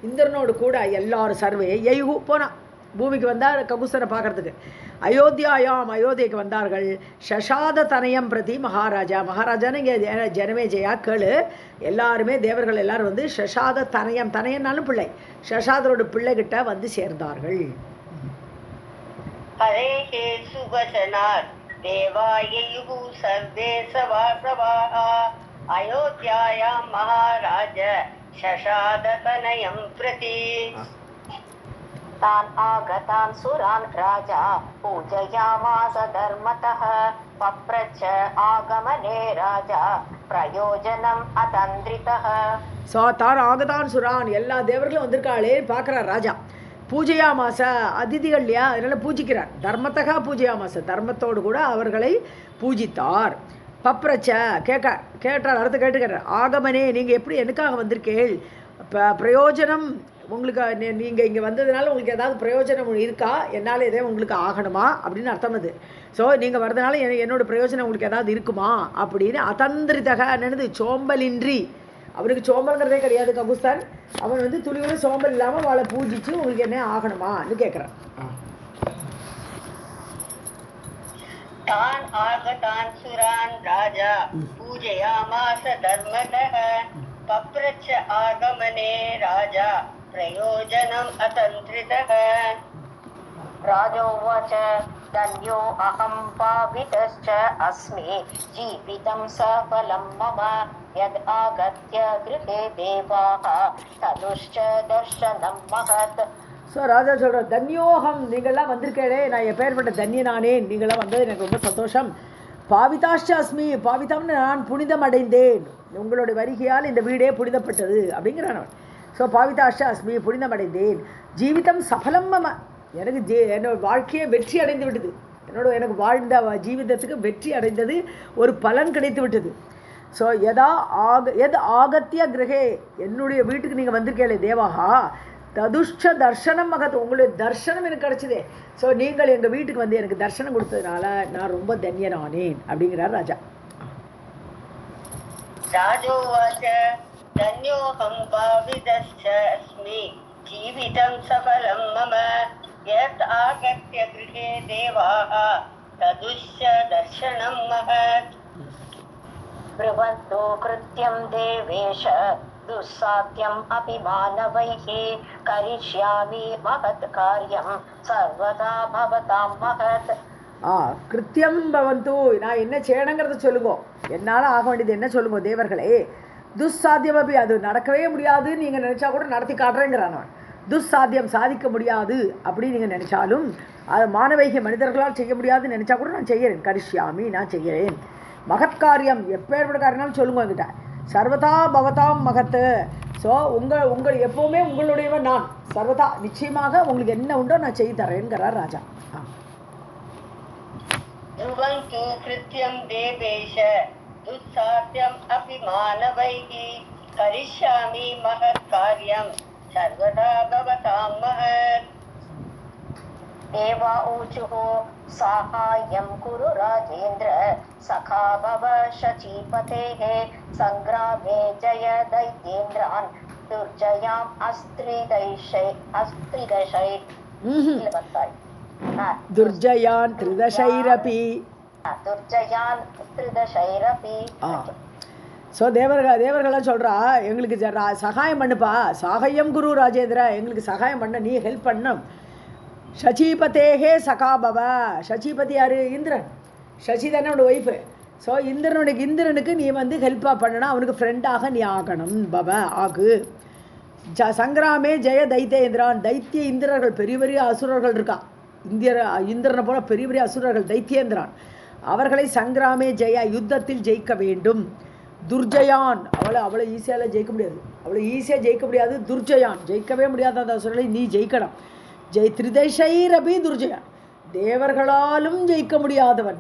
இந்திரனோடு கூட எல்லாரும் சர்வே யயுகு போனான். பூமிக்கு வந்தார் ககுஸ்தனை பார்க்கறதுக்கு. அயோத்தியாயாம், அயோத்தியக்கு வந்தார்கள். ஷஷாத தனயம் பிரதி மகாராஜா, மகாராஜான்னு இங்கே ஜனமே ஜெயா கேளு. எல்லாருமே தேவர்கள் எல்லாரும் வந்து ஷஷாத தனயம், தனயன்னாலும் பிள்ளை, ஷஷாதரோட பிள்ளைகிட்ட வந்து சேர்ந்தார்கள். हरेः सुवचनात् देवाययुः सर्वे सभासवाः अयोध्यायां महाराज शशादतनयं प्रति. तान् आगतान् सुरान् राजा पूजयामास धर्मतः पप्रच्छ आगमने राजा प्रयोजनम् अतन्द्रितः. ஸோ தான் ஆகதான் சுரான், எல்லா தேவர்களும் வந்திருக்காளே பார்க்குறார் ராஜா. பூஜையா மாச அதிதிகள் இல்லையா, அதனால் பூஜிக்கிறார். தர்மத்தகா பூஜையா மாச, தர்மத்தோடு கூட அவர்களை பூஜித்தார். பப்ரச்ச கேட்டார், அடுத்து கேட்டுக்கிறார். ஆகமனே, நீங்கள் எப்படி எனக்காக வந்திருக்கீள்? பிரயோஜனம் உங்களுக்கு, நீங்கள் இங்கே வந்ததுனால உங்களுக்கு ஏதாவது பிரயோஜனம் இருக்கா? என்னால் எதே உங்களுக்கு ஆகணுமா அப்படின்னு அர்த்தம் அது. ஸோ நீங்கள் வர்றதுனால என்னோட பிரயோஜனம் உங்களுக்கு ஏதாவது இருக்குமா அப்படின்னு. அதந்திரிதக என்னது, சோம்பலின்றி, அவனுக்கு சோம்பல்ங்கிறதே கிடையாது ககுஸ்தான். அவன் வந்து துளியோட சோம்பல் இல்லாமல் அவளை பூஜிச்சு உங்களுக்கு என்ன ஆகணுமான்னு கேட்குறான். तान् आगतान् सुरान् राजा पूजयामास धर्मतः पप्रच्छ आगमने राजा प्रयोजनम् अतन्त्रितः. राजोवाच धन्यो अहं पावितश्च अस्मि जीवितं सफलं मम यद् आगत्य गृहे देवाः तदुश्च दर्शनं महत्. ஸோ ராஜா சொல்கிறார், தன்யோகம், நீங்கள்லாம் வந்திருக்கேளே, நான் எப்பேற்பட்ட தன்யனானேன், நீங்களாம் வந்தது எனக்கு ரொம்ப சந்தோஷம். பாவிதாஷ்ட அஸ்மி, பாவிதம்னு நான் புனிதம் அடைந்தேன், உங்களுடைய வருகையால் இந்த வீடே புனிதப்பட்டது அப்படிங்கிறான் அவன். ஸோ பாவிதாஷ்ட அஸ்மி, புனிதம் அடைந்தேன். ஜீவிதம் சஃபலம் மம, எனக்கு என்னோட வாழ்க்கையை வெற்றி அடைந்து விட்டது. எனக்கு வாழ்ந்த ஜீவிதத்துக்கு வெற்றி அடைந்தது, ஒரு பலன் கிடைத்து விட்டது. ஸோ எது ஆகத்திய கிரகே, என்னுடைய வீட்டுக்கு நீங்கள் வந்திருக்கீங்களே தேவாகா, ததுஷ்ட தர்ஷனம் மகத், உங்களுடைய தர்ஷனம் எனக்கு கிடைச்சதே. ஸோ நீங்கள் எங்கள் வீட்டுக்கு வந்து எனக்கு தர்ஷனம் கொடுத்ததுனால நான் ரொம்ப தன்யனானேன் அப்படிங்கிறார் ராஜா. ராஜோவாச்ச தன்யோகம் பாவிதஸ்ச அஸ்மி ஜீவிதம் சஃபலம் மம யத் ஆகத்ய கிருஹே தேவாः ததுஷ்ய தர்ஷனம் மஹத். ब्रुवन्तु कृत्यं देवेश दुस्साध्यम् अपि मानवैः करिष्यामि महत् कार्यं सर्वदा भवतां महत्. கிருத்தியம் பவந்து, நான் என்ன செய்யணுங்கிறத சொல்லுங்க, என்னால் ஆக வேண்டியது என்ன சொல்லுங்க தேவர்களே. துஸ்சாத்தியம் அப்படி, அது நடக்கவே முடியாது நீங்கள் நினச்சா கூட நடத்தி காட்டுறேங்கிறான் அவன். துஸ்சாத்தியம், சாதிக்க முடியாது அப்படின்னு நீங்கள் நினச்சாலும், அது மானவைக மனிதர்களால் செய்ய முடியாதுன்னு நினச்சா கூட நான் செய்கிறேன். கரிஷ்யாமி, நான் செய்கிறேன். மகத்காரியம், எப்பேற்பட்ட காரியம்னாலும் சொல்லுங்க என்கிட்ட. சர்வதா பவதாம் மகத்து. ஸோ உங்கள் எப்போவுமே உங்களுடையவன் நான், சர்வதா நிச்சயமாக உங்களுக்கு என்ன உண்டோ நான் செய்து தரேன்கிறார் ராஜா. ध्रुवन्तु कृत्यं देवेश दुस्साध्यम् अपि मानवैः करिष्यामि महत् कार्यं सर्वदा भवतां महत्. देवा ऊचुः साहाय्यं कुरु राजेन्द्र सखा भव शचीपतेः सङ्ग्रामे जय दैत्येन्द्रान् दुर्जयाम् துர்ஜயான் திரிதசைரபி. दुर्जयान् त्रिदशैरपि. ஸோ தேவர்களாம் சொல்கிறா, எங்களுக்கு சகாயம் பண்ணுப்பா, சாகயம் குரு ராஜேந்திர, எங்களுக்கு சகாயம் பண்ண, நீ ஹெல்ப் பண்ணும். சச்சிபதேகே சகாபவ. சச்சிபதி யார்? இந்திரன். சசி தானே அவனோட ஒய்ஃபு. ஸோ இந்திரனுக்கு நீ வந்து ஹெல்ப்பாக பண்ணணும், அவனுக்கு ஃப்ரெண்டாக நீ ஆகணும். பவ ஆகு. சங்கிராமே ஜெய தைத்தியேந்திரான். தைத்திய இந்திரர்கள், பெரிய பெரிய அசுரர்கள் இருக்கா. இந்திரனை போல பெரிய பெரிய அசுரர்கள் தைத்தியேந்திரான். அவர்களை சங்கிராமே ஜெய, யுத்தத்தில் ஜெயிக்க வேண்டும். துர்ஜயான், அவ்வளோ ஈஸியால் ஜெயிக்க முடியாது, அவ்வளோ ஈஸியாக ஜெயிக்க முடியாது. துர்ஜயான், ஜெயிக்கவே முடியாத அந்த அசுரர்களை நீ ஜெயிக்கணும். திரிதசைரபி துர்ஜயான், தேவர்களாலும் ஜெயிக்க முடியாதவன்.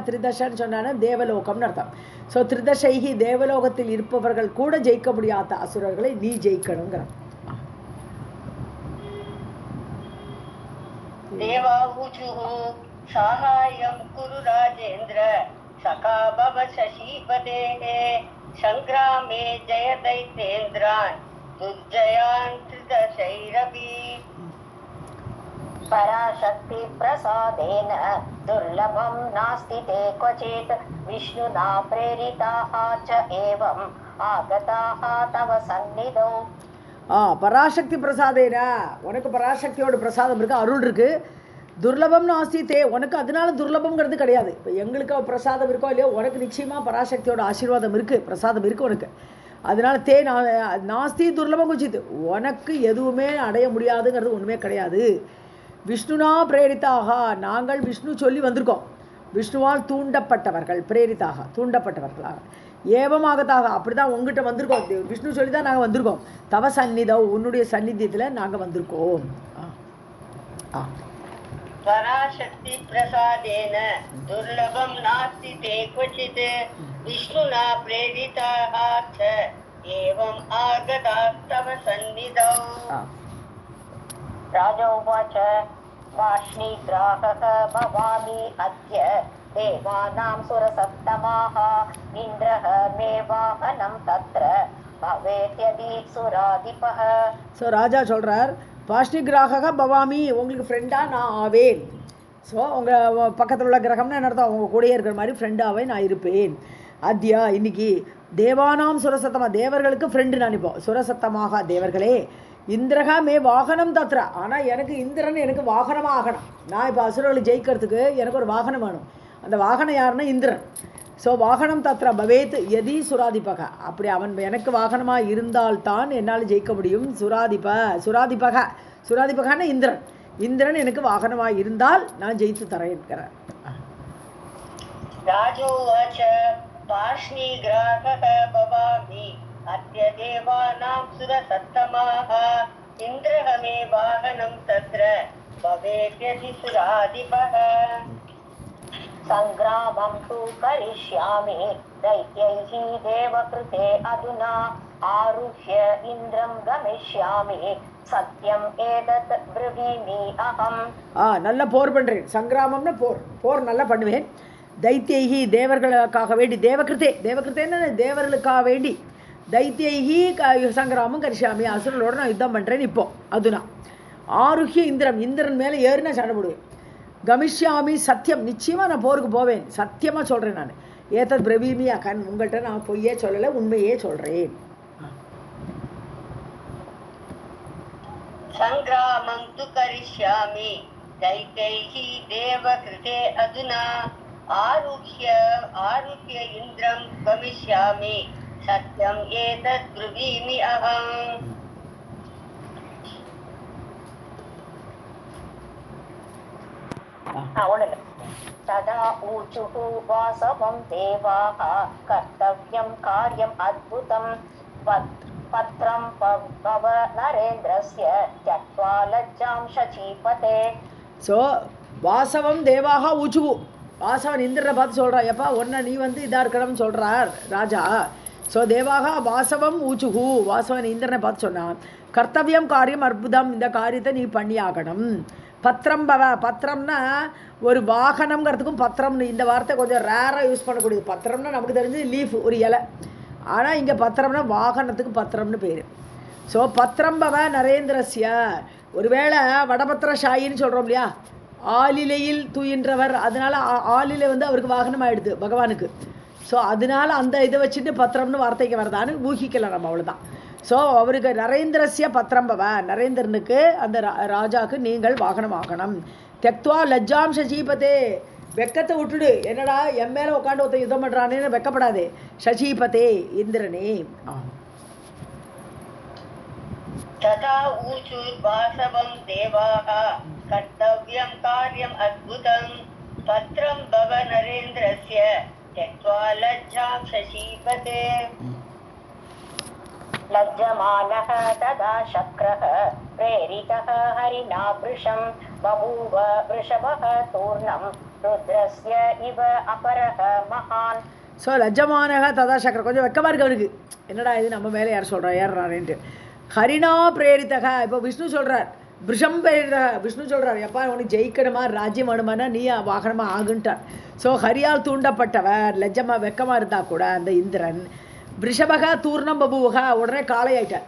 திரிதஷான்னு சொன்னான தேவலோகம்னு அர்த்தம். ஸோ திரிதசைகி, தேவலோகத்தில் இருப்பவர்கள் கூட ஜெயிக்க முடியாத அசுரர்களை நீ ஜெயிக்கணுங்கிற. சாகாயம் குரு ராஜேந்திர சகா பவ சசீபதேஹ சங்கிராமே ஜெய தைத்யேந்திரான் துர்ஜயான் த்ரிதசைரபி. पराशक्ति प्रसादेन दुर्लभं नास्ति ते क्वचित् विष्णुना प्रेरिताः च एवम् आगताः तव सन्निधौ. பராசக்தி பிரசாதேன, உனக்கு பராசக்தியோட பிரசாதம் இருக்குது, அருள் இருக்குது. துர்லபம் நாஸ்தி தே, உனக்கு அதனால துர்லபங்கிறது கிடையாது. இப்போ எங்களுக்கு பிரசாதம் இருக்கோ இல்லையோ, உனக்கு நிச்சயமாக பராசக்தியோட ஆசீர்வாதம் இருக்குது, பிரசாதம் இருக்குது உனக்கு. அதனால தே நாஸ்தி துர்லபம் குச்சித்து, உனக்கு எதுவுமே அடைய முடியாதுங்கிறது ஒன்றுமே கிடையாது. விஷ்ணுனா பிரேரிதாக, நாங்கள் விஷ்ணு சொல்லி வந்திருக்கோம், விஷ்ணுவால் தூண்டப்பட்டவர்கள், பிரேரிதாக தூண்டப்பட்டவர்களாக. ஏவமாகத்தாக, அப்படி தான் உங்ககிட்ட வந்திருக்கோம், விஷ்ணு சொல்லி தான் நாங்கள் வந்திருக்கோம். தவ சந்நிதம், உன்னுடைய சந்நிதியத்தில் நாங்கள் வந்திருக்கோம். பராசக்தி பிரசாதேன துர்லபம் நாஸ்தி தே क्वचित् விஷ்ணுனா பிரேரிதாः च एवम् आगताः तव सन्निधौ. राजोवाच वाष्णीग्राहः भवामि अद्य देवानां सुरसत्तमाः इन्द्रः मे वाहनं तत्र भवेत् यदि सुराधिपः. ஸோ ராஜா சொல்கிறார், பாஷ்ணி கிராக பவாமி, உங்களுக்கு ஃப்ரெண்டாக நான் ஆவேன். ஸோ உங்கள் பக்கத்தில் உள்ள கிரகம்னு என்ன அர்த்தம், உங்கள் கூடயே இருக்கிற மாதிரி ஃப்ரெண்டாகவே நான் இருப்பேன். அத்யா, இன்னைக்கு தேவானாம் சுரசத்தமாக, தேவர்களுக்கு ஃப்ரெண்டு நான் இப்போ. சுரசத்தமாக, தேவர்களே. இந்திரகா மே வாகனம் தத்ர, ஆனால் எனக்கு இந்திரன் எனக்கு வாகனமாக ஆகணும். நான் இப்போ அசுரர்களை ஜெயிக்கிறதுக்கு எனக்கு ஒரு வாகனம் வேணும். அந்த வாகனம் யாருன்னா இந்திரன். ஸோ வாகனம் தத்ர பவேத் யதி சுராதிபக, அப்படி அவன் எனக்கு வாகனமாக இருந்தால்தான் என்னால் ஜெயிக்க முடியும். சுராதிபகன்னா இந்திரன். இந்திரன் எனக்கு வாகனமாக இருந்தால் நான் ஜெயித்து தரேன் என்கிறார். ராஜோவாச்ச பாஷ்ணீகிராகः பவாமி அத்ய தேவானாம் சுரசத்தமாः இந்திரः மே வாகனம் தத்ர பவேத் யதி சுராதிபः. सङ्ग्रामं तु करिष्यामि दैत्यैः देवकृते अधुना आरुह्य इन्द्रं गमिष्यामि सत्यम् एतत् ब्रवीमि अहम्. நல்ல போர் பண்ணுறேன். சங்கிராமம்னா போர் நல்லா பண்ணுவேன். தைத்தியைகி, தேவர்களுக்காக வேண்டி, தேவகிருத்தேன்னு தேவர்களுக்காக வேண்டி, தைத்தியைகி சங்கிராமம் கரிஷாமி, அசுரனோட நான் யுத்தம் பண்ணுறேன் இப்போ. அதுனா ஆருஹ்ய இந்திரன் மேலே ஏறி நான் சண்டை போடுவேன். கமிஷ்யாமி சத்தியம், நிச்சயமாக நான் போருக்கு போவேன், சத்தியமாக சொல்கிறேன் நான். ஏதத் பிரவீமி அகன், உங்கள்கிட்ட நான் பொய்யே சொல்லலை, உண்மையே சொல்கிறேன். சங்கிராமம் து கரிஷ்யாமி தைத்யைஹி தேவகிருதே அதுனா ஆருஹ்ய இந்திரம் கமிஷ்யாமி சத்யம் ஏதத் ப்ரவீமி அஹம். तदा ऊचुः वासवं देवाः कर्तव्यं कार्यम् अद्भुतं पत्रं भव नरेन्द्रस्य त्यक्त्वा लज्जां शचीपते. ஸோ வாசவம் தேவாக ஊச்சுவு, வாசவன் இந்திரனை பார்த்து சொல்கிறான், எப்பா ஒன்றை நீ வந்து இதாக இருக்கணும்னு சொல்கிறார் ராஜா. ஸோ தேவாக வாசவம் ஊச்சுகு, வாசவன் இந்திரனை பார்த்து சொன்னான், கர்த்தவியம் காரியம் அற்புதம், இந்த காரியத்தை நீ பண்ணியாகணும். பத்திரம்பவ, பத்திரம்னா ஒரு வாகனம்ங்கிறதுக்கும் பத்திரம்னு இந்த வார்த்தை கொஞ்சம் ரேராக யூஸ் பண்ணக்கூடியது. பத்திரம்னா நமக்கு தெரிஞ்சு லீஃப், ஒரு இலை. ஆனால் இங்கே பத்திரம்னா வாகனத்துக்கு பத்திரம்னு பேர். ஸோ பத்திரம்பவ நரேந்திரஸ்ய, ஒருவேளை வடபத்திரஷாயின்னு சொல்கிறோம் இல்லையா, ஆலிலையில் தூயின்றவர், அதனால ஆலிலை வந்து அவருக்கு வாகனம் ஆயிடுது பகவானுக்கு. ஸோ அதனால அந்த இதை வச்சுட்டு பத்திரம்னு வார்த்தைக்கு வரதான்னு ஊகிக்கலாம் நம்ம, அவ்வளோதான். ஸோ அவருக்கு நரேந்திரஸ்ய பத்திரம்பவ, நரேந்திரனுக்கு அந்த ராஜாவுக்கு நீங்கள் வாகனம் ஆகணும். தெக்துவா லஜ்ஜாம் சசீபதே, வெக்கத்தை விட்டுடு, என்னடா என் மேலே உட்காந்து ஒருத்தர் யுத்தம் பண்ணுறானேன்னு வெக்கப்படாதே. சசீபதே இந்திரனே. तथा ऊचुर्वासवं देवाः कर्तव्यं कार्यम् अद्भुतं पत्रं भव नरेन्द्रस्य त्यक्त्वा लज्जां शशीपते. लज्जमानः तदा शक्रः प्रेरितः हरिणा वृषं बभूव वृषभः तूर्णं रुद्रस्य इव अपरः महान्. ஸோ லஜ்ஜமானக ததா சக்கர, கொஞ்சம் வெக்கமாக இருக்கு அவருக்கு, என்னடா இது நம்ம மேலே யார் சொல்கிறா ஏறாரேன்ட்டு. ஹரிணா பிரேரித்தக, இப்போ விஷ்ணு சொல்கிறார், விஷம் பிரேரித்தக, விஷ்ணு சொல்கிறார், எப்பா உனக்கு ஜெயிக்கணுமா ராஜ்யம் வேணுமானா நீ வாகனமாக ஆகுன்ட்டார். ஸோ ஹரியால் தூண்டப்பட்டவர் லஜ்ஜமாக வெக்கமாக இருந்தால் கூட அந்த இந்திரன் விஷபக தூர்ணம் பபுவக, உடனே காளை ஆயிட்டார்.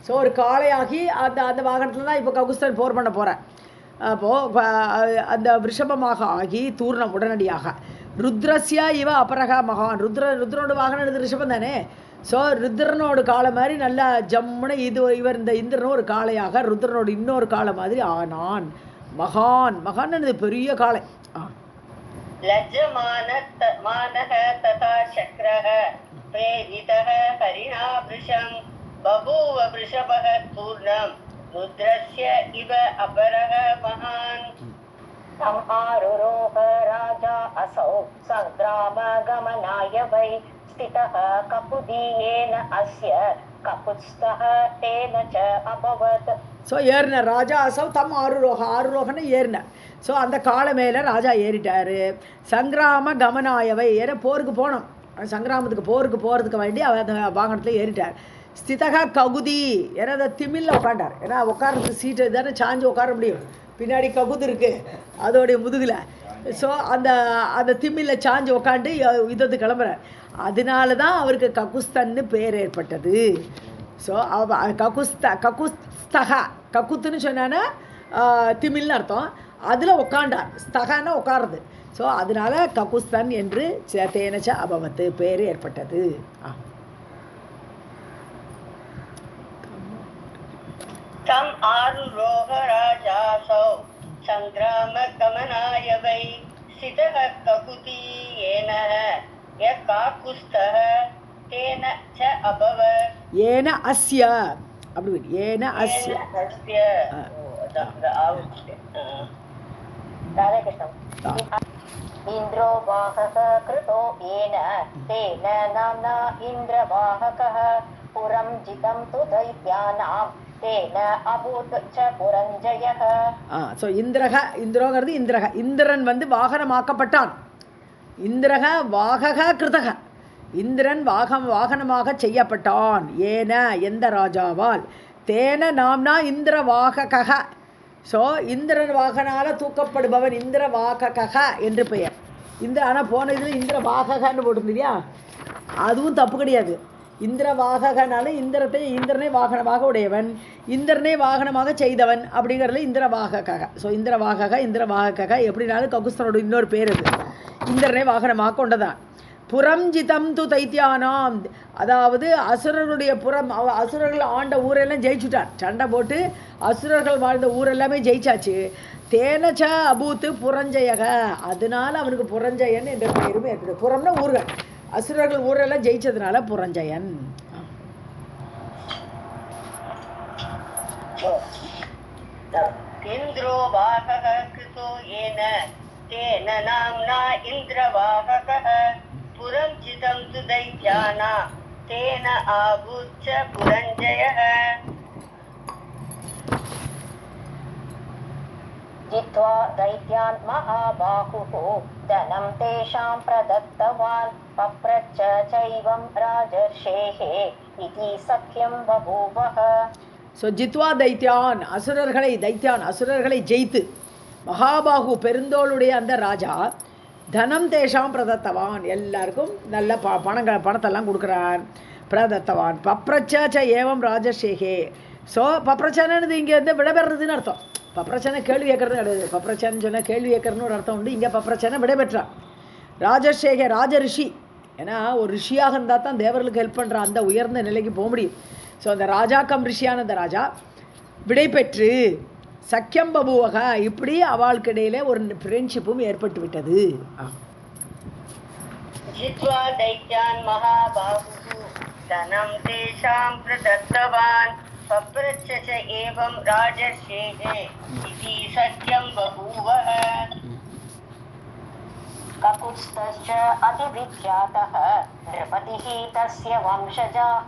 ஸோ ஒரு காளையாகி அந்த அந்த வாகனத்தில் தான் இப்போ ககுஸ்தன் போர் பண்ண போகிறேன். அப்போது அந்த விஷபமாக ஆகி தூர்ணம் உடனடியாக. ருத்ரஸ்யா இவ அபரக மகான், ருத்ரனோட வாகனம் எடுத்து ரிஷபம் தானே. ஸோ ருத்ரனோட காலை மாதிரி நல்லா ஜம்முன்னு இவர் இந்த இந்திரனும் ஒரு காளையாக ருத்ரனோட இன்னொரு காலை மாதிரி ஆனான். மகான், மகான் என்னது பெரிய காளை. लज्जमानः तथा शक्रः प्रेरितः हरिणा वृषं बभूव वृषभः तूर्णं रुद्रस्य इव अपरः महान्. तम् आरुरोह राजा असौ सङ्ग्रामगमनाय वै स्थितः कपुदीयेन अस्य कपुत्स्थः तेन च अभवत्. ஸோ ஏறினார் ராஜா அசவ் தம் ஆறுரோகன்னு ஏறினார். ஸோ அந்த காலை மேலே ராஜா ஏறிட்டார். சங்கிராம கமனாயவை, ஏன்னா போருக்கு போனோம், சங்கிராமத்துக்கு போருக்கு போகிறதுக்கு வேண்டி அவர் அந்த வாகனத்தில் ஏறிட்டார். ஸ்திதக ககுதி, ஏன்னா அந்த திமில்ல உட்காண்டார், ஏன்னா உட்காரத்துக்கு சீட்டு தானே சாஞ்சு உட்கார முடியும், பின்னாடி ககுது இருக்குது அதோடைய முதுகில். ஸோ அந்த அந்த திமில்ல சாஞ்சு உட்காந்து யுத்தத்துக்கு கிளம்புறார். அதனால தான் அவருக்கு ககுஸ்தன்னு பேர் ஏற்பட்டது. ஸோ ககுஸ்தக, கக்குத்துன்னு சொன்னான்னா திமில்னு அர்த்தம், அதில் உட்காண்டார், ஸ்தகன்னா உட்காருது. ஸோ அதனால ககுஸ்தன் என்று தேனச்ச அபவத்து பேர் ஏற்பட்டது. तम् आरुरोह राजासौ सङ्ग्रामगमनाय वै स्थितः ककुतीयेन यः काकुत्स्थः तेन च अभवत्. ஏன அஸ்ய, அப்படி ஏன அஸ்ய. राधे कृष्ण. इन्द्रो वाहकः कृतो येन तेन नाम्ना इन्द्रवाहकः पुरं जितं तु दैत्यानां तेन अभूत् च पुरञ्जयः. ஸோ இந்திரோங்கிறது இந்திரக, இந்திரன் வந்து வாகனமாக்கப்பட்டான். இந்திரக வாகக கிருதக, இந்திரன் வாகனமாக செய்யப்பட்டான். ஏன எந்த ராஜாவால், தேன நாம்னா இந்திர வாகக. ஸோ இந்திரன் வாகனால் தூக்கப்படுபவன் இந்திர வாகக என்று பெயர். ஆனால் போன இதில் இந்திர வாககன்னு போட்டிருந்தது இல்லையா, அதுவும் தப்பு கிடையாது. இந்திர வாககனால இந்திரனை வாகனமாக உடையவன், இந்திரனை வாகனமாக செய்தவன் அப்படிங்கிறதுல இந்திர வாகக. ஸோ இந்திர வாகக எப்படினாலும் ககுஸ்தனோட இன்னொரு பேர் அது, இந்திரனை வாகனமாக கொண்டதான். புறம் ஜிதம் து தைத்தியானாம், அதாவது அசுரர்களுடைய புறம், அசுரர்கள் ஆண்ட ஊரெல்லாம் ஜெயிச்சுட்டான், சண்டை போட்டு அசுரர்கள் வாழ்ந்த ஊரெல்லாமே ஜெயிச்சாச்சு. தேனச்ச அபூத்து புரஞ்சயக, அதனால அவனுக்கு புரஞ்சயன் என்ற பெயரும் ஏற்படுது. புறம்னா ஊர்கள், அசுரர்கள் ஊரெல்லாம் ஜெயிச்சதுனால புரஞ்சயன். इन्द्रो वाहकः कृतो येन तेन नाम्ना इन्द्रवाहकः पुरं जितं तु दैत्यानां तेन आभूत् च पुरञ्जयः. जित्वा दैत्यान् महाबाहुः धनं तेषां प्रदत्तवान् पप्रच्छ चैवं राजर्षेः इति सख्यं बभूवः. ஸோ ஜித்வா தைத்யான் அசுரர்களை ஜெயித்து மகாபாகு பெருந்தோளுடைய அந்த ராஜா தனம் தேஷாம் பிரதத்தவான், எல்லாருக்கும் நல்ல பணத்தெல்லாம் கொடுக்குறான். பிரதத்தவான் பப்ரச்ச ஏவம் ராஜசேகே. ஸோ பப்ரச்சனது இங்கே வந்து விடைபெறதுன்னு அர்த்தம். பப்ரச்சனை கேள்வி கேட்கறது கிடையாது. பப்ரச்சனை சொன்னால் கேள்வி கேட்கறதுன்னு ஒரு அர்த்தம் உண்டு. இங்கே பப்ரச்சனை விடைபெற்றான். ராஜசேகே ராஜ ரிஷி, ஏன்னா ஒரு ரிஷியாக இருந்தால் தான் தேவர்களுக்கு ஹெல்ப் பண்ணுற அந்த உயர்ந்த நிலைக்கு போக முடியும். ஸோ அந்த ராஜாக்கம் ரிஷியான அந்த ராஜா விடை பெற்று சக்கியம் பபுவக, இப்படி அவளுக்கு இடையில ஒரு ஃப்ரெண்ட்ஷிப்பும் ஏற்பட்டு விட்டது. ஜித்வா தைத்யான் மகாபாஹு தனம் தேஷாம் பிரதத்தவான் பப்ரச்ச ஏவம் ராஜசேகே இதி சக்கியம் பபூவஹ. ககுத்ஸ்தஸ்ச அதிவிக்யாதः நிருபதிः தஸ்ய வம்சஜாः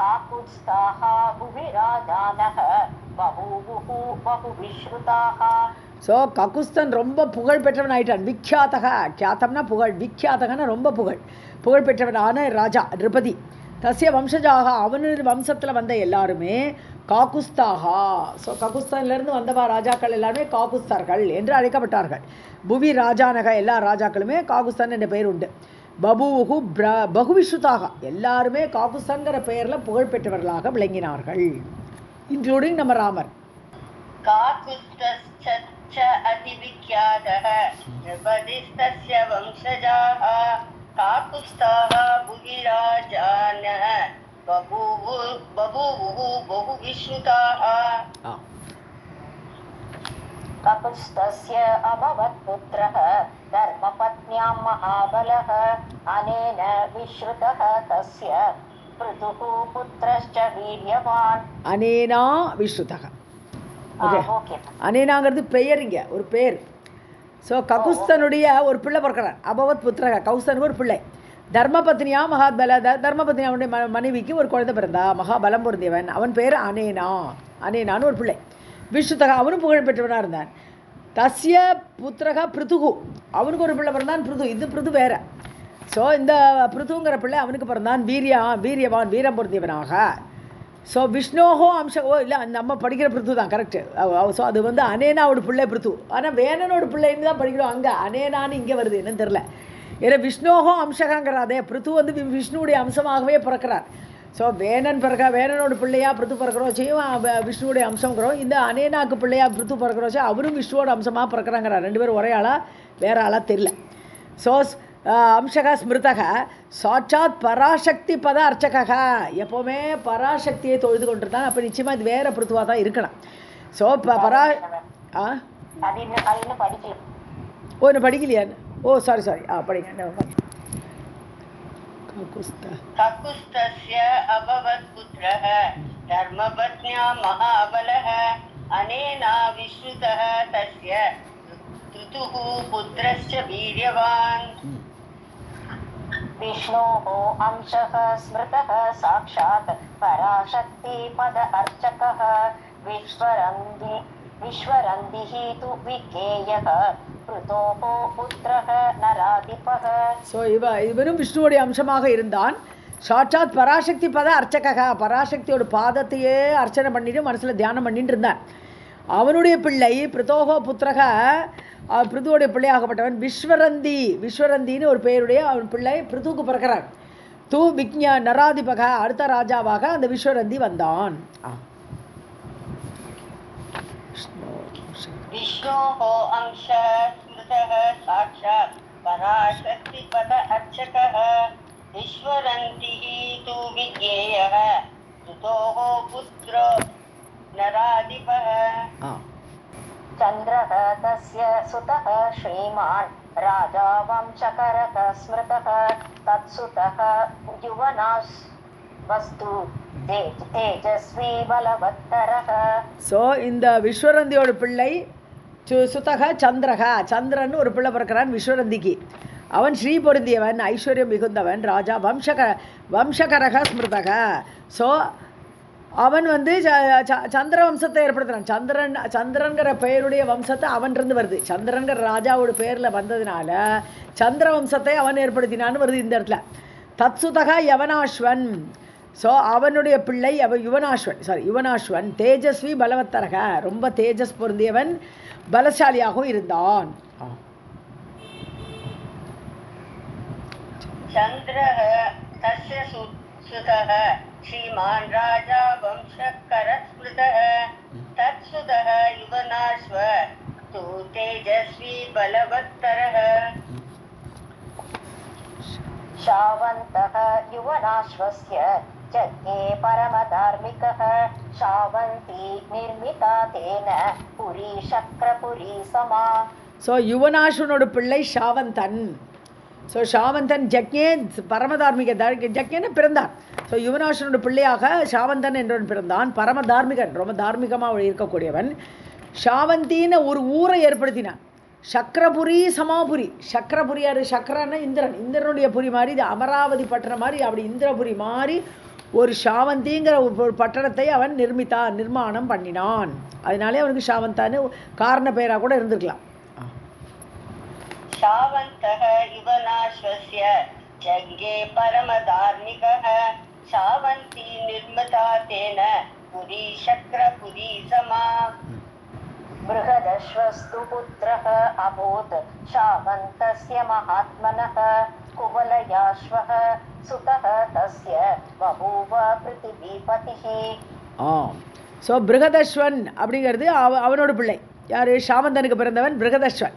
காகுத்ஸ்தாः புவி ராஜானः பபூவுः பகுவிஸ்ருதாः. ஸோ ககுஸ்தன் ரொம்ப புகழ் பெற்றவன் ஆயிட்டான். விக்யாதக, கியாத்தம்னா புகழ், விக்யாதகன்னா ரொம்ப புகழ் பெற்றவனான ராஜா நிருபதி. தஸ்ய வம்சஜாக, அவனு வம்சத்தில் வந்த எல்லாருமே காகுஸ்தாகா. ஸோ ககுஸ்தான்லேருந்து வந்தவா ராஜாக்கள் எல்லாருமே காகுஸ்தார்கள் என்று அழைக்கப்பட்டார்கள். புவி ராஜானக, எல்லா ராஜாக்களுமே காகுஸ்தான் என்ற பெயர் உண்டு. பபுவுகு பகுவிஸ்ருதாக, எல்லாருமே காகுஸ்தான்கிற பெயரில் புகழ் பெற்றவர்களாக விளங்கினார்கள், இன்க்ளூடிங் நம்ம ராமர். காகுஸ்தஸ்ச அதிவிக்யாதः நிருபதிஸ்தஸ்ய வம்சஜாः காகுஸ்தாः புவி ராஜானः பபூவுः பகுவிஸ்ருதாः. ககுத்ஸ்தஸ்ய அபவத் புத்ரः தர்மபத்ன்யாं மகாபலः அனேன விஸ்ருதः தஸ்ய பிருதுः புத்ரஸ்ச வீரியவான். அனேனா விஸ்ருதக. ஓகே, அனேனாங்கிறது பெயர், இங்கே ஒரு பெயர். ஸோ ககுஸ்தனுடைய ஒரு பிள்ளை பிறக்கிறான். அபவத் புத்திரக, கௌஸ்தனுக்கு ஒரு பிள்ளை. தர்மபத்னியா மகாபல, தர்மபத்னி அவனுடைய மனைவிக்கு ஒரு குழந்தை பிறந்தா, மகாபலம் பொருந்தியவன். அவன் பேர் அனேனான்னு ஒரு பிள்ளை. விஸ்ருதக, அவனும் புகழ் பெற்றவனாக இருந்தான். தஸ்ய புத்திரக பிருதுகு, அவனுக்கு ஒரு பிள்ளை பிறந்தான் பிருது. இது பிருது வேற. ஸோ இந்த பிருதுங்கிற பிள்ளை அவனுக்கு பிறந்தான் வீரியவான், வீரம் பொருந்தியவனாக. ஸோ விஷ்ணோஹோ அம்சகோ, இல்லை நம்ம படிக்கிற பிருத்து தான் கரெக்டு. ஸோ அது வந்து அனேனாவோட பிள்ளை பிருத்து. ஆனால் வேணனோட பிள்ளைன்னு தான் படிக்கிறோம். அங்கே அனேனான்னு இங்கே வருது, என்னன்னு தெரில. ஏன்னா விஷ்ணோஹோ அம்சகாங்கிறாதே, பிருத்து வந்து விஷ்ணுவுடைய அம்சமாகவே பிறக்கிறார். ஸோ வேணனோட பிள்ளையா பிருத்து பிறக்கிறோம் செய்யும், விஷ்ணுவுடைய அம்சங்கிறோம். இந்த அனேனாக்கு பிள்ளையா பிருத்து பிறக்கிறோம் செய்யும், அவரும் விஷ்ணுவோட அம்சமாக பிறக்கிறாங்கிறார். ரெண்டு பேரும் ஒரே ஆளா வேற ஆளாக தெரில. ஸோ அம்சக ஸ்மிருதக சாட்சாத் பராசக்தி பத அர்ச்சக, எப்போவுமே பராசக்தியை தொழுது கொண்டிருந்தான். அப்போ நிச்சயமாக இது வேற பிருத்துவாக தான் இருக்கணும். ஸோ இன்னும் படிக்கலையான்னு? ஓ சாரி படிங்க. ககுஸ்தஸ்ய அபவத் புத்ரः தர்மபத்ன்யா மகாபலः அனேனா விஸ்ருதः தஸ்ய பிருதுः புத்ரஸ்ச வீரியவான். विष्णोः अंशः स्मृतः साक्षात् पराशक्ति पद अर्चकः विश्वरन्दिः तु विज्ञेयः पृतोः पुत्रः नराधिपः. ஸோ இவரும் விஷ்ணுவுடைய அம்சமாக இருந்தான். சாட்சாத் பராசக்தி பத அர்ச்சக, பராசக்தியோட பாதத்தையே அர்ச்சனை பண்ணிட்டு மனசில் தியானம் பண்ணிட்டு இருந்தான். அவனுடைய பிள்ளை பிருதோகோ புத்திரக, பிருதுவோடைய பிள்ளையாகப்பட்டவன் விஸ்வரந்தின்னு ஒரு பெயருடைய அவன் பிள்ளை பிருதுவுக்கு பிறக்கிறான். தூ விக்ஞ நராதிபக, அடுத்த ராஜாவாக அந்த விஸ்வரந்தி வந்தான். விஷ்ணோः अंशः स्मृतः साक्षात् पराशक्तिपद अर्चकः विश्वरन्तिः तु विज्ञेयः पृतोः पुत्रो नराधिपः. चन्द्रः तस्य सुतः श्रीमान् राजा वंशकरः स्मृतः तत्सुतः युवनास् वस्तु தேஜஸ்வி பலவத்தரக. ஸோ இந்த விஸ்வரந்தியோட பிள்ளை சுதக சந்திரன் ஒரு பிள்ளை பிறக்கிறான் விஸ்வரந்திக்கு. அவன் ஸ்ரீ பொருந்தியவன், ஐஸ்வர்யம் மிகுந்தவன், ராஜா வம்சகரக ஸ்மிருதக. ஸோ அவன் வந்து சந்திர வம்சத்தை ஏற்படுத்துகிறான். சந்திரன்கிற பெயருடைய வம்சத்தை அவன்கிருந்து வருது. சந்திரன்கிற ராஜாவோட பெயரில் வந்ததுனால சந்திர வம்சத்தை அவன் ஏற்படுத்தினான்னு வருது இந்த இடத்துல. தத்சுதக யவனாஸ்வன், ஸோ அவனுடைய பிள்ளை அவன் யுவனாஸ்வன் தேஜஸ்வி பலவத்தரக, ரொம்ப தேஜஸ் பொருந்தியவன், பலசாலியாகவும் இருந்தான். चन्द्रः तस्य सुतः श्रीमान् राजा वंशकरस्मृतः तत्सुतः युवनाश्व तु तेजस्वी बलवत्तरः. शावन्तः युवनाश्वस्य जज्ञे परमधार्मिकः शावन्ती निर्मिता तेन पुरी शक्रपुरी समा. ஸோ யுவனாஸ்வனோட பிள்ளை ஷாவந்தன். ஸோ ஷாவந்தன் ஜக்ஞே பரமதார்மிக, ஜக்ஞன்னு பிறந்தான். ஸோ யுவனாஸ்வனோட பிள்ளையாக ஷாவந்தன் என்றவன் பிறந்தான். பரமதார்மிகன், ரொம்ப தார்மிகமாக இருக்கக்கூடியவன். ஷாவந்தின்னு ஒரு ஊரை ஏற்படுத்தினான். சக்கரபுரி சமாபுரி. சக்கரபுரி யார்? சக்கரன்னா இந்திரன், இந்திரனுடைய புரி மாதிரி, இது அமராவதி பட்டணம் மாதிரி, அப்படி இந்திரபுரி மாதிரி ஒரு ஷாவந்திங்கிற ஒரு பட்டணத்தை அவன் நிர்மாணம் பண்ணினான். அதனாலே அவனுக்கு ஷாவந்தான்னு காரண பெயராக கூட இருந்திருக்கலாம். शावन्तः युवनाश्वस्य जज्ञे परमधार्मिकः शावन्ती निर्मिता तेन पुरी शक्रपुरी समा. बृहदश्वस्तु पुत्रः अभूत् शावन्तस्य महात्मनः कुवलयाश्वः सुतः तस्य बभूव पृथिवीपतिः. ஸோ பிருகதஸ்வன் அப்படிங்கிறது அவனோட பிள்ளை. யார்? ஷாவந்தனுக்கு பிறந்தவன் பிருகதஸ்வன்.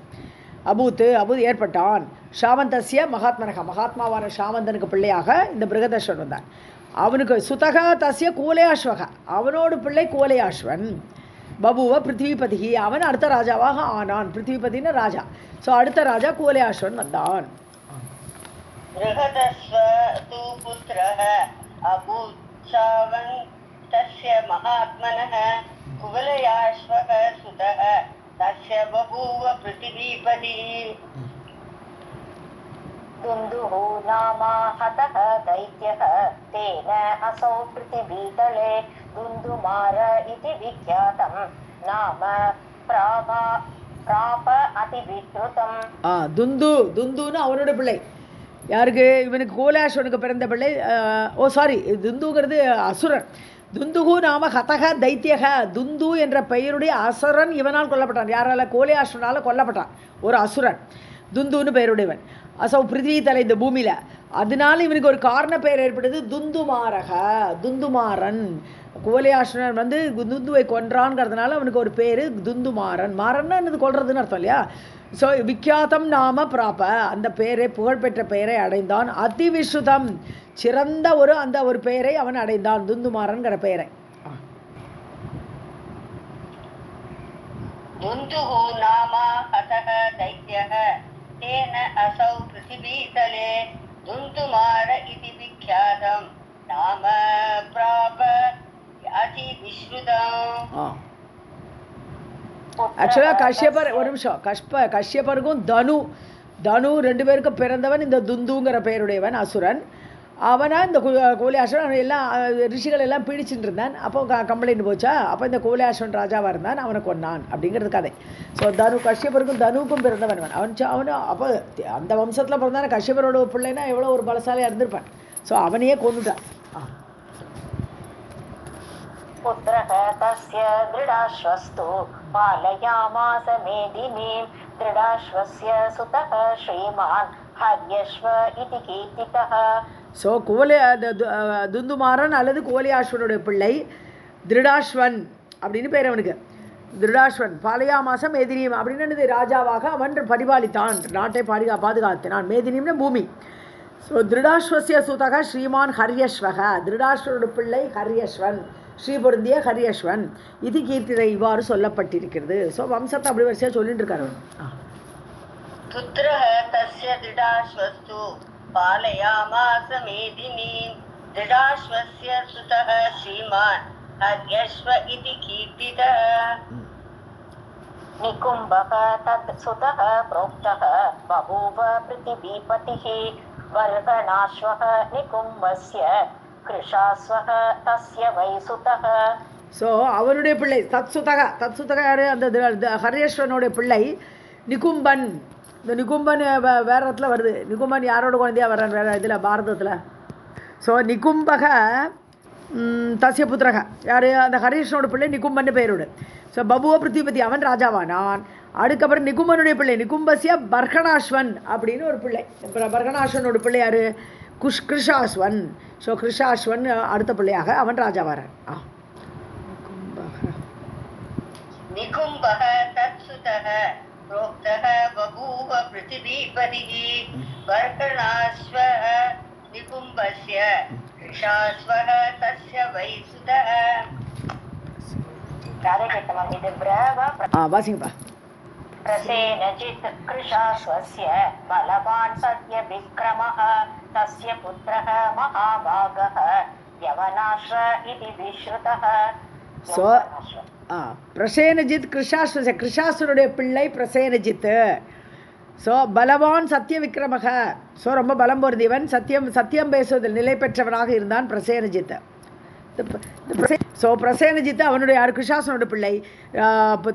அபூத் ஏற்பட்டான். ஷாவந்தஸ்ய மகாத்மாவான ஷாவந்தனுக்கு பிள்ளையாக இந்த பிருகதஸ்வன் வந்தான். அவனுக்கு சுதக தஸ்ய கூலையாஸ்வக, அவனோட பிள்ளை கூலையாஸ்வன். பபுவ பிருத்திவிபதி, அவன் அடுத்த ராஜாவாக ஆனான். பிருத்திவிபதினு ராஜா. ஸோ அடுத்த ராஜா கூலையாஸ்வன் வந்தான். बृहदस्व तु पुत्रः अभूत् शावन्तस्य महात्मनः कुवलयाश्वः सुतः तस्य बभूव पृथिवीपतिः. दुन्दुः नामा हतः दैत्यः तेन असौ पृथिवीतले दुन्दुमार इति विख्यातं नाम प्राप अतिविकृतम्. துந்துன்னு அவனோட பிள்ளை. யாருக்கு? இவனுக்கு கோலாஸ்வனுக்கு பிறந்த பிள்ளை. துந்துங்கிறது அசுரன். துந்துகு நாம ஹதக தைத்தியக, துந்து என்ற பெயருடைய அசுரன் இவனால் கொல்லப்பட்டான். யாரால? கோலியாஸ்வனால் கொல்லப்பட்டான் ஒரு அசுரன். துந்துன்னு பெயருடையவன். அசௌ பிருத்திவி தலை, இந்த பூமியில். அதனால இவனுக்கு ஒரு காரண பெயர் ஏற்பட்டது துந்துமாரக, துந்துமாறன். கோலியாஸ்வரன் வந்து துந்துவை கொன்றான்ங்கிறதுனால அவனுக்கு ஒரு பேர் துந்துமாறன். மாறன்னா என்னது? கொல்றதுன்னு அர்த்தம் இல்லையா? ஸோ விக்யாத்தம் நாம பிராப்ப, அந்த பெயரை, புகழ்பெற்ற பெயரை அடைந்தான். அதிவிஸ்ருதம், சிறந்த ஒரு பெயரை அவன் அடைந்தான், துந்துமாறன்கிற பெயரை. துந்துஹு நாமா ஹதஹ தைத்யஹ தேன அசௌ பிருத்திவீதலே துந்துமார இதி விக்யாதம் நாம பிராப அதி விஸ்ருதம். ஆக்சுவலாக கஷ்யபர், ஒரு நிமிஷம், கஷ்யபருக்கும் தனு ரெண்டு பேருக்கும் பிறந்தவன் இந்த துந்துங்கிற பெயருடையவன் அசுரன். அவனா இந்த கோலியாஸ்வரன் எல்லாம் ரிஷிகள் எல்லாம் பிடிச்சிட்டு இருந்தான். அப்போ கம்ப்ளைண்ட் போச்சா, அப்போ இந்த கோலியாஸ்வரன் ராஜாவாக இருந்தான், அவனை கொன்னான் அப்படிங்கிறது கதை. ஸோ கஷ்யபருக்கும் தனுவுக்கும் பிறந்தவன் அவனு. அப்போ அந்த வம்சத்தில் பிறந்தான கஷ்யபரோட பிள்ளைனா எவ்வளோ ஒரு பலசாலியாக இருந்திருப்பான். ஸோ அவனையே கொண்டுட்டான். पुत्रः तस्य दृढाश्वस्तु पालयामास मेदिनीं दृढाश्वस्य सुतः श्रीमान् हर्यश्व इति कीर्तितः. ஸோ துந்துமாறன் அல்லது கோலியாஸ்வனுடைய பிள்ளை திருடாஸ்வன் அப்படின்னு பேர் அவனுக்கு. திருடாஸ்வன் பாலயாமாசம் மேதினியம் அப்படின்னு ராஜாவாக அவன் பரிபாலித்தான், நாட்டை பாதுகாத்தினான். மேதினியம்னா பூமி. ஸோ திருடாஸ்வசிய சுதக ஸ்ரீமான் ஹர்யஸ்வக, திருடாஸ்வனோட பிள்ளை ஹர்யஸ்வன், ஸ்ரீ பொருந்திய ஹரியஸ்வன். இது கீர்த்திதை இவ்வாறு சொல்லப்பட்டிருக்கிறது. ஸோ வம்சத்தை அப்படி வரிசையாக சொல்லிட்டு இருக்காரு. புத்திரஹ தஸ்ய திருடாஸ்வஸ்து பாலயாமாஸ மேதினீம் திருடாஸ்வஸ்ய சுதஹ ஸ்ரீமான் ஹர்யஸ்வ இதி கீர்த்திதः. निकुम्बः तत् सुतः प्रोक्तः बभूव पृथिवीपतिः वर्गणाश्वः निकुम्बस्य கிருஷாஸ்வக தஸ்ய வைசுதக. ஸோ அவனுடைய பிள்ளை தத்சுதக யார்? அந்த ஹரியஸ்வனுடைய பிள்ளை நிகும்பன். இந்த நிகும்பன் வேற இடத்துல வருது. நிகும்பன் யாரோட குழந்தையா வர்றான் வேற இதில் பாரதத்தில். ஸோ நிகும்பக தஸ்ய புத்திரக யார் அந்த ஹரிகிருஷ்ணனோட பிள்ளை நிகும்பன்னு பேரோடு. ஸோ பபுவ பிருத்திபதி அவன் ராஜாவானான். அதுக்கப்புறம் நிகும்பனுடைய பிள்ளை நிகும்பசிய பர்கணாஸ்வன் அப்படின்னு ஒரு பிள்ளை. பர்கணாஸ்வனோட பிள்ளை யார்? கிருஷாஸ்வன். ஸோ கிருஷாஸ்வன் அடுத்த பிள்ளையாக அவன் ராஜாவாரன். நிகும்பः தத்சுதः प्रोक्तः बभूव पृथिवीपतिः वर्कणाश्वः निकुम्भस्य कृशाश्वः तस्य वै सुतः. இது பிரவ வாசிங்கப்பா. प्रसेनजित् कृशाश्वस्य बलवान् सत्य विक्रमः तस्य पुत्रः महाभागः यवनाश्व इति विश्रुतः. பிரசேனஜித் கிருஷாஸ்வச கிருஷாசுருடைய பிள்ளை பிரசேனஜித். ஸோ பலவான் சத்திய விக்ரமக. ஸோ ரொம்ப பலம் பொருந்தியவன், சத்தியம் பேசுவதில் நிலை பெற்றவனாக இருந்தான் பிரசேனஜித். ஸோ பிரசேனஜித் அவனுடைய கிருஷாசுனோட பிள்ளை.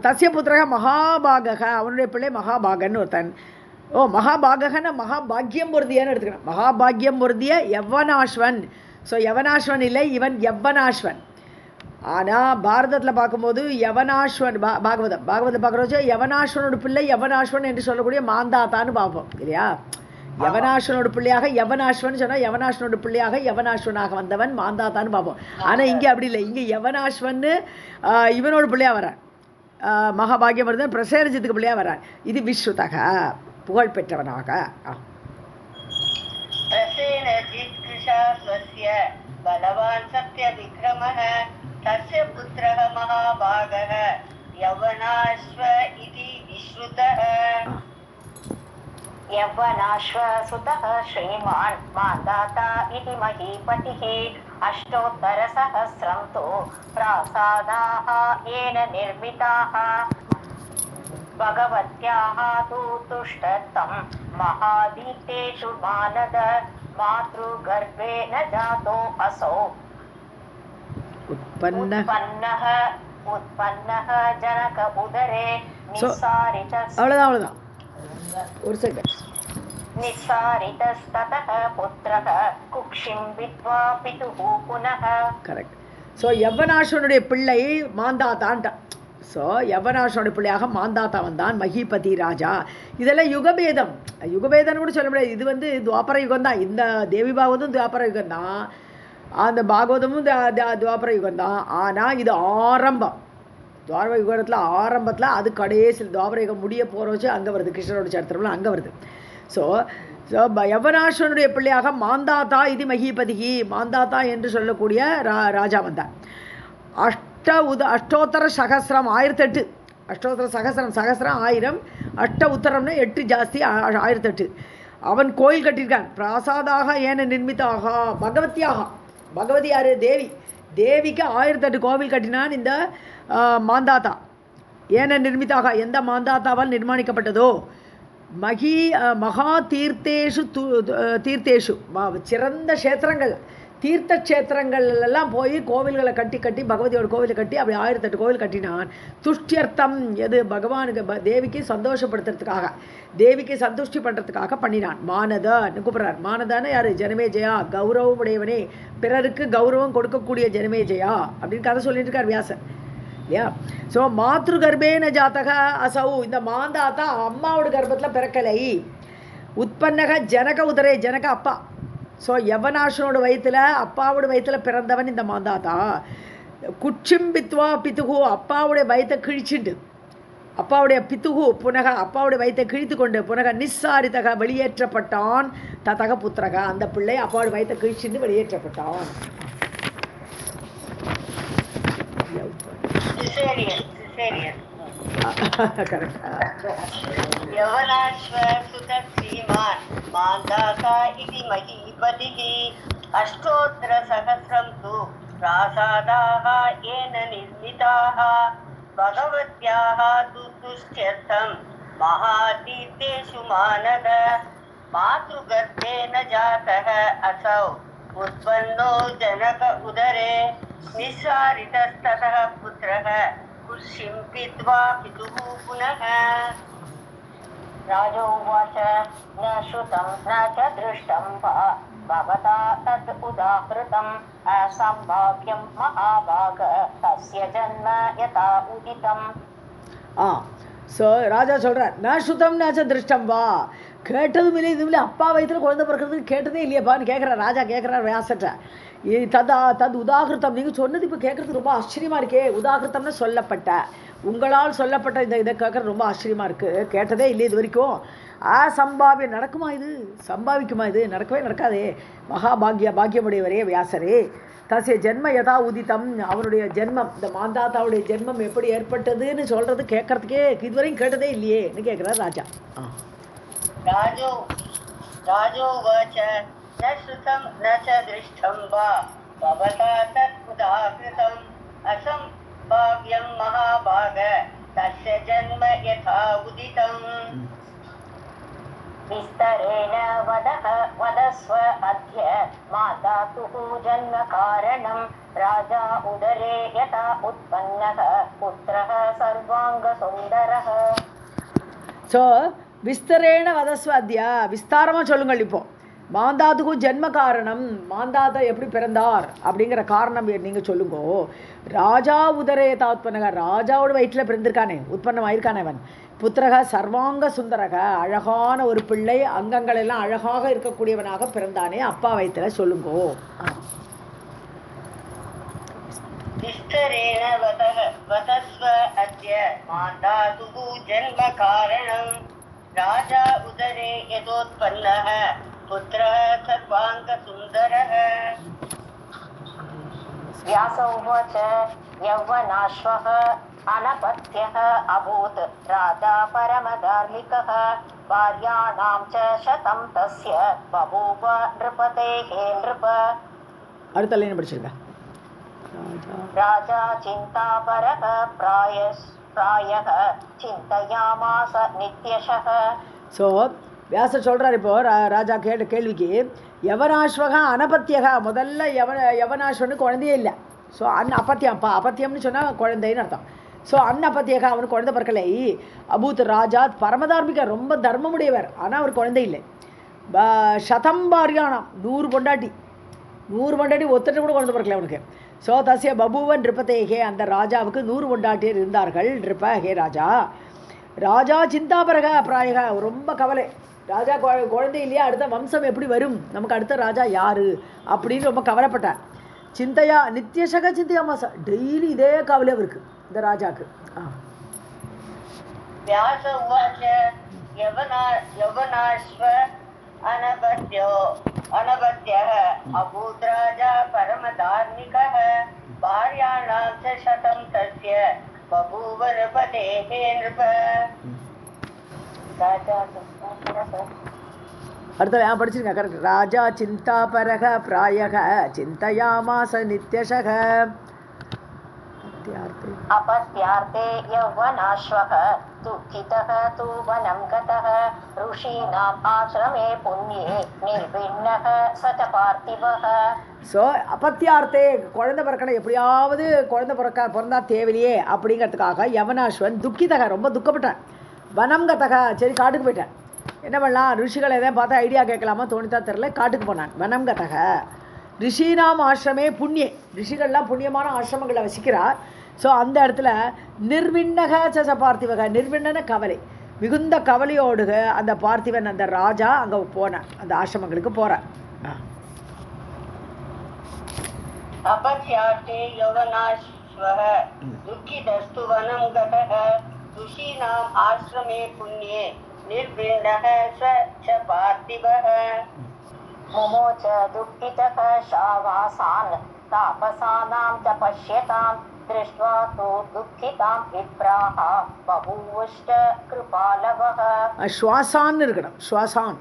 தஸ்ய புத்திரக மகாபாகக அவனுடைய பிள்ளை மகாபாகன் ஒருத்தன். மகாபாகன மகாபாகியம் பொருந்தியன்னு எடுத்துக்கணும். மகாபாகியம் பொருந்திய யவனாஸ்வன். ஸோ யவனாஸ்வன் இல்லை, இவன் யவனாஸ்வன். ஆனால் பாரதத்தில் பார்க்கும்போது யவனாஸ்வன் பாகவதம் பார்க்குறோச்சு யவனாஸ்வனோட பிள்ளை யவனாஸ்வன் என்று சொல்லக்கூடிய மாந்தாத்தான்னு பார்ப்போம் இல்லையா. யவனாஸ்வனோட பிள்ளையாக யவனாஸ்வன் சொன்னால் யவனாஸ்வனோட பிள்ளையாக யவனாஸ்வனாக வந்தவன் மாந்தாத்தான்னு பார்ப்போம். ஆனால் இங்கே அப்படி இல்லை. இங்கே யவனாஸ்வன்னு இவனோட பிள்ளையாக வரான். மகாபாகியம் வருது பிரசேனஜித்துக்கு பிள்ளையாக வரான். இது விஸ்ருதக புகழ் பெற்றவனாக. பலவான் சத்ய விக்ரமः तस्य पुत्रः महाभागः यवनाश्व इति विश्रुतः. यवनाश्व सुतः श्रीमान् मान्दाता इति महीपतिः. अष्टोत्तरसहस्रं तु प्रासादाः येन निर्मिताः भगवत्याः तु तुष्टतं महादीप्तेषु मानद मातृगर्भेण जातो असौ उत्पन्नः जनक उदरे அவ்வளோதான் ஒரு செகண்ட். निस्सारितस्ततः पुत्रः कुक्षिम्बित्वा पितुः पुनः. கரெக்ட். ஸோ யவனாஸ்வனுடைய பிள்ளை மாந்தாத்தான்ட்டான். ஸோ யவனாஸ்வனுடைய பிள்ளையாக மாந்தாத்தா வந்தான் மகிபதி ராஜா. இதெல்லாம் யுகபேதம். யுகபேதம்னு கூட சொல்ல முடியாது. இது துவாபர யுகம் தான். இந்த தேவி பாகவதும் துவாபர யுகம் தான், அந்த பாகவதமும் துவாபர யுகம் தான். ஆனால் இது ஆரம்பம். துவாபர யுகத்தில் ஆரம்பத்தில், அது கடைசியில் துவாபர யுகம் முடிய போகிற வச்சு அங்கே வருது. கிருஷ்ணனோட சரித்திரம்லாம் அங்கே வருது. ஸோ யவனாஸ்வனுடைய பிள்ளையாக மாந்தாத்தா இது மகிபதிகி மாந்தாத்தா என்று சொல்லக்கூடிய ராஜா வந்தான். அஷ்டோத்தர சகசிரம் 1008. அஷ்டோத்தர சகசிரம் 1000. அஷ்ட உத்தரம்னா 8 ஜாஸ்தி 1008. அவன் கோயில் கட்டியிருக்கான். பிராசாதாக ஏன நிர்மிதாக பகவத்தியாக. பகவதி யார்? தேவி. தேவிக்கு 1008 கோவில் கட்டினான் இந்த மாந்தாத்தா. ஏன நிர்மிதாக எந்த மாந்தாத்தாவால் நிர்மாணிக்கப்பட்டதோ. மகா தீர்த்தேஷு தீர்த்தேஷு சிறந்த க்ஷேத்திரங்கள் தீர்த்த க்ஷேத்திரங்கள் எல்லாம் போய் கோவில்களை கட்டி பகவதியோட கோவிலை கட்டி அப்படி 1008 கோவில் கட்டினான். துஷ்டியர்த்தம் எது பகவானுக்கு தேவிக்கு சந்தோஷப்படுத்துறதுக்காக, தேவிக்கு சந்துஷ்டி பண்ணுறதுக்காக பண்ணினான். மானதன்னு கூப்பிட்றார். மானதான்னு யார்? ஜனமேஜயா. கௌரவம் உடையவனே, பிறருக்கு கௌரவம் கொடுக்கக்கூடிய ஜனமேஜயா அப்படின்னு கதை சொல்லிட்டு இருக்கார் வியாசர் இல்லையா. ஸோ மாத்ரு கர்ப்பேன ஜாத்தக அசௌ. இந்த மாந்தாத்தா அம்மாவோட கர்ப்பத்தில் பிறக்கலை. உற்பன்னக ஜனக உதரே. ஜனக அப்பா. ஸோ யவனாஸ்வனோட வயிற்றில் அப்பாவோட வயிற்றில் பிறந்தவன் இந்த மாந்தாத்தா. குச்சிம்பித்வா பித்துகு. அப்பாவுடைய வயிற்றை கிழிச்சுண்டு, அப்பாவுடைய பித்துகு புனக அப்பாவுடைய வயிற்றை கிழித்து கொண்டு புனக நிஸ்ஸாரிதக வெளியேற்றப்பட்டான். ததக புத்திரக அந்த பிள்ளை அப்பாவோட வயிற்றை கிழிச்சுண்டு வெளியேற்றப்பட்டான். मान्दाता इति महीपतिः अष्टोत्तरसहस्रं तु प्रासादाः येन निर्मिताः भगवत्याः तु तुष्ट्यर्थं महातीर्थेषु मानद मातृगर्भेण जातः असौ उत्पन्नो जनक उदरे निस्सारितस्ततः पुत्रः कुर्षिम्पित्वा पितुः पुनः. राजोवाच न श्रुतं न च दृष्टं वा भवता तद् उदाहृतम् असम्भाव्यं महाभाग तस्य जन्म यथा उदितम् ஸோ ராஜா சொல்கிறார் ந சுதம் நாச்ச திருஷ்டம் வா, கேட்டதும் இல்லை இதுவும் இல்லை, அப்பா வயிற்றில் குழந்தை பிறக்கிறதுக்கு கேட்டதே இல்லையாப்பான்னு கேட்குறார் ராஜா. கேட்குறார் வியாசட்ட, தது உதாகிருத்தம் நீங்கள் சொன்னது இப்போ கேட்குறதுக்கு ரொம்ப ஆச்சரியமாக இருக்கே. உதாகிருத்தம்னு சொல்லப்பட்ட, உங்களால் சொல்லப்பட்ட இதை கேட்குறது ரொம்ப ஆச்சரியமாக இருக்குது, கேட்டதே இல்லை இது வரைக்கும். சம்பாவியம் நடக்குமா இது, சம்பாவிக்குமா இது, நடக்கவே நடக்காதே. பாக்கியமுடையவரே வியாசரே, தசிய ஜென்ம யதா உதித்தம், அவனுடைய ஜென்மம், இந்த மாந்தாத்தாவுடைய ஜென்மம் எப்படி ஏற்பட்டதுன்னு சொல்கிறது கேட்கறதுக்கே இதுவரையும் கேட்டதே இல்லையேன்னு கேட்குறார் ராஜா. राजोवाच न श्रुतं न च दृष्टं वा भवता तत् उदाहृतम् असम्भाव्यं महाभाग तस्य जन्म यथा उदितम् विस्तरेण वदस्व अद्य मातातुः जन्म कारणं राजा उदरे यथा उत्पन्नः पुत्रः सर्वाङ्गसुन्दरः. ஸோ விஸ்தரேன வதஸ்வாத்தியா, விஸ்தாரமாக சொல்லுங்கள். இப்போ மாந்தாதுக்கு ஜென்ம காரணம், மாந்தாதா எப்படி பிறந்தார் அப்படிங்கிற காரணம் நீங்கள் சொல்லுங்கோ. ராஜா உதரே தாத்பனக, ராஜாவோட வயிற்றில் பிறந்திருக்கானே, உற்பத்தம் ஆயிருக்கானே அவன். புத்திரக சர்வாங்க சுந்தரக, அழகான ஒரு பிள்ளை, அங்கங்கள் எல்லாம் அழகாக இருக்கக்கூடியவனாக பிறந்தானே, அப்பா வயிற்றில் சொல்லுங்கோ. विस्तरेण वदस्व अद्य मातातुः जन्म कारणम् राजा उदरे यतोत्पन्नः पुत्रः सर्वाङ्गसुन्दरः. व्यास उवाच यौवनाश्वः अनपत्यः अभूत् राजा परमधार्मिकः भार्याणां च शतं तस्य बभूव नृपतेः नृप. அடுத்த லைன் படிச்சிருக்கா. राजा चिन्तापरः प्रायः चिन्तयामास नित्यशः. ஸோ வியாசர் சொல்கிறார் இப்போ ராஜா கேள்விக்கு, யவனாஸ்வக அனபத்தியக, முதல்ல யவனாஸ்வன்னு குழந்தையே இல்லை. ஸோ அப்பத்தியம்னு சொன்னால் குழந்தைன்னு அர்த்தம். ஸோ அப்பத்தியக, அவனுக்கு குழந்தை பிறக்கலை. அபூத் ராஜா பரமதார்மிக, ரொம்ப தர்மமுடையவர், ஆனால் அவர் குழந்தை இல்லை. சதம் பாரியானாம், 100 பொண்டாட்டி ஒத்தட்டு கூட குழந்தை பிறக்கலை அவனுக்கு. ஸோ தசிய பபுவன் நிருபதேகே, அந்த ராஜாவுக்கு 100 பொண்டாட்டியர் இருந்தார்கள். நிருப ஹே ராஜா. ராஜா சிந்தாபரக பிராயக, ரொம்ப கவலை. ராஜா குழந்தை இல்லையா, அடுத்த வம்சம் எப்படி வரும், நமக்கு அடுத்த ராஜா யாரு அப்படின்னு ரொம்ப கவலைப்பட்டார். சிந்தையா நித்தியசக சிந்தையாமாசா, டெய்லி இதே கவலை அவருக்கு, இந்த ராஜாக்கு. व्यास उवाच यवनाश्व अनवद्यः अभूत् राजा परमधार्मिकः भार्याणां च शतं तस्य बभूव नृपतेः नृप. அடுத்த படிச்சிருங்க கரெக்ட். ராஜா சிந்தாபரக பிராயக சிந்தயாமாச நித்யசக. अपत्यार्थे यौवनाश्वः दुःखितः तु वनं गतः ऋषीणाम् आश्रमे पुण्ये निर्विण्णः स च पार्थिवः. ஸோ அப்பத்தியார்த்தே, குழந்தை பிறக்கணும், எப்படியாவது குழந்தை பிறந்தா தேவையிலையே அப்படிங்கிறதுக்காக யவனாஸ்வன் துக்கிதக, ரொம்ப துக்கப்பட்டான். வனம் கதக, சரி காட்டுக்கு போயிட்டான். என்ன பண்ணலாம், ரிஷிகள் எதாவது பார்த்தா ஐடியா கேட்கலாமா தோணித்தா தெரில, காட்டுக்கு போனான். வனம் கதக ரிஷினாம் ஆசிரமே புண்ணிய, ரிஷிகள்லாம் புண்ணியமான ஆசிரமங்களை வசிக்கிறார். ஸோ அந்த இடத்துல நிர்விண்ணக ச பார்த்திவக, நிர்விண்ணன கவலை, மிகுந்த கவலையோடுக அந்த பார்த்திவன், அந்த ராஜா அங்கே போனான், அந்த ஆசிரமங்களுக்கு போகிறார். अपत्यार्थे यवनाश्वः दुःखितस्तु वनं गतः ऋषीणाम् आश्रमे पुण्ये निर्विण्णः स च पार्थिवः. मुमोच दुःखितः शावासान् तापसानां च पश्यतां दृष्ट्वा तु दुःखितां विप्राः बभूवश्च कृपालवः. ஸ்வாசான்னு இருக்கணும், ஸ்வாசான்.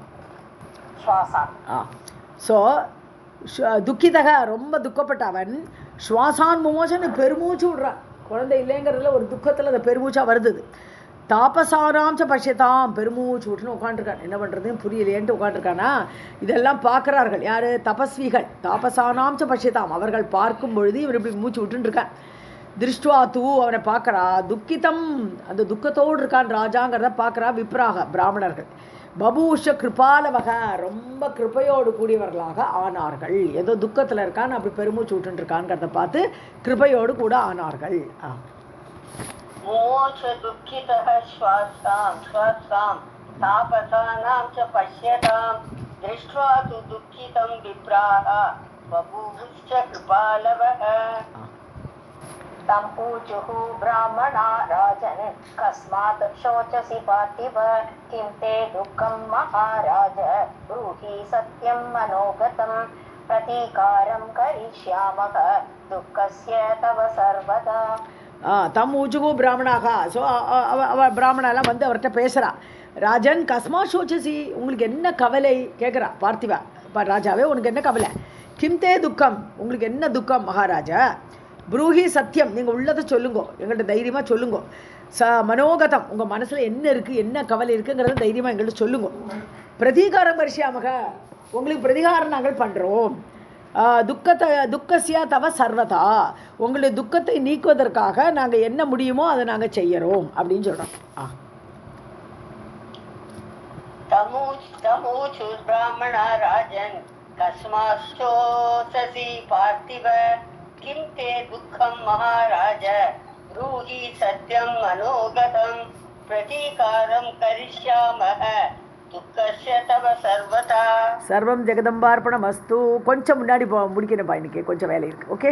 ஸோ துக்கிதக, ரொம்ப துக்கப்பட்ட அவன். ஸ்வாசான் முமோச்சன்னு பெருமூச்சு விடுறான், குழந்தை இல்லைங்கிறதுல ஒரு துக்கத்தில் அந்த பெருமூச்சா வருது. தாபசானாம்ச பஷ்யதாம், பெருமூச்சு விட்டுன்னு உட்காந்துருக்கான், என்ன பண்ணுறதுன்னு புரியலையேன்ட்டு உட்காந்துருக்கானா. இதெல்லாம் பார்க்குறார்கள் யார், தபஸ்விகள். தாபசானாம்ச பஷ்யதாம், அவர்கள் பார்க்கும் பொழுது இவர் இப்படி மூச்சு விட்டுருக்கான். திருஷ்டுவா தூ, அவனை பார்க்குறா. துக்கிதம், அந்த துக்கத்தோடு இருக்கான் ராஜாங்கிறத பார்க்குறா. விப்ராக, பிராமணர்கள். பபூஷ கிருபாலவக, ரொம்ப கிருபையோடு கூடியவர்களாக ஆனார்கள். ஏதோ துக்கத்தில் இருக்கான்னு அப்படி பெருமூச்சு விட்டுட்டு இருக்கான்ங்கிறத பார்த்து கிருபையோடு கூட ஆனார்கள். मुमोच दुःखितः श्वासां तापसानां च पश्यतां दृष्ट्वा तु दुःखितं विप्राः बभूवुश्च कृपालवः. तं ऊचुः ब्राह्मणा राजन् कस्मात् शोचसि पार्थिव किं ते दुःखं महाराज ब्रूहि सत्यं मनोगतं प्रतीकारं करिष्यामः दुःखस्य तव सर्वदा. தம் ஊஜுகு பிராமணாக. ஸோ அவ பிராமணெல்லாம் வந்து அவர்கிட்ட பேசுகிறா. ராஜன் கஸ்மா சோச்சசி, உங்களுக்கு என்ன கவலை கேட்குறா பார்த்திவா. இப்போ ராஜாவே உனக்கு என்ன கவலை? கிம்தே துக்கம், உங்களுக்கு என்ன துக்கம் மகாராஜா? புரூஹி சத்தியம், நீங்கள் உள்ளதை சொல்லுங்கோ, எங்கள்கிட்ட தைரியமாக சொல்லுங்கோ. மனோகதம், உங்கள் மனசில் என்ன இருக்குது, என்ன கவலை இருக்குங்கிறத தைரியமாக எங்கள்கிட்ட சொல்லுங்கோ. பிரதீகாரம் பரிசியாமக, உங்களுக்கு பிரதிகாரம் நாங்கள் பண்ணுறோம். துக்கசியா தவ சர்வதா, உங்களுடைய துக்கத்தை நீக்குவதற்காக நாங்கள் என்ன முடியுமோ அதை நாங்கள் செய்யறோம் அப்படின்னு சொல்கிறோம். तमूचु ब्राह्मणा राजन् कस्माश्चोषसि पार्थिव किं ते दुःखं महाराज ब्रूहि सत्यं मनोगतं प्रतीकारं करिष्यामः दुःखस्य तव सर्वदा. சர்வம் ஜெகதம்பார்ப்பணம் அஸ்து. கொஞ்சம் முன்னாடி முடிக்கணும்ப்பா, இன்னைக்கு கொஞ்சம் வேலை இருக்குது. ஓகே.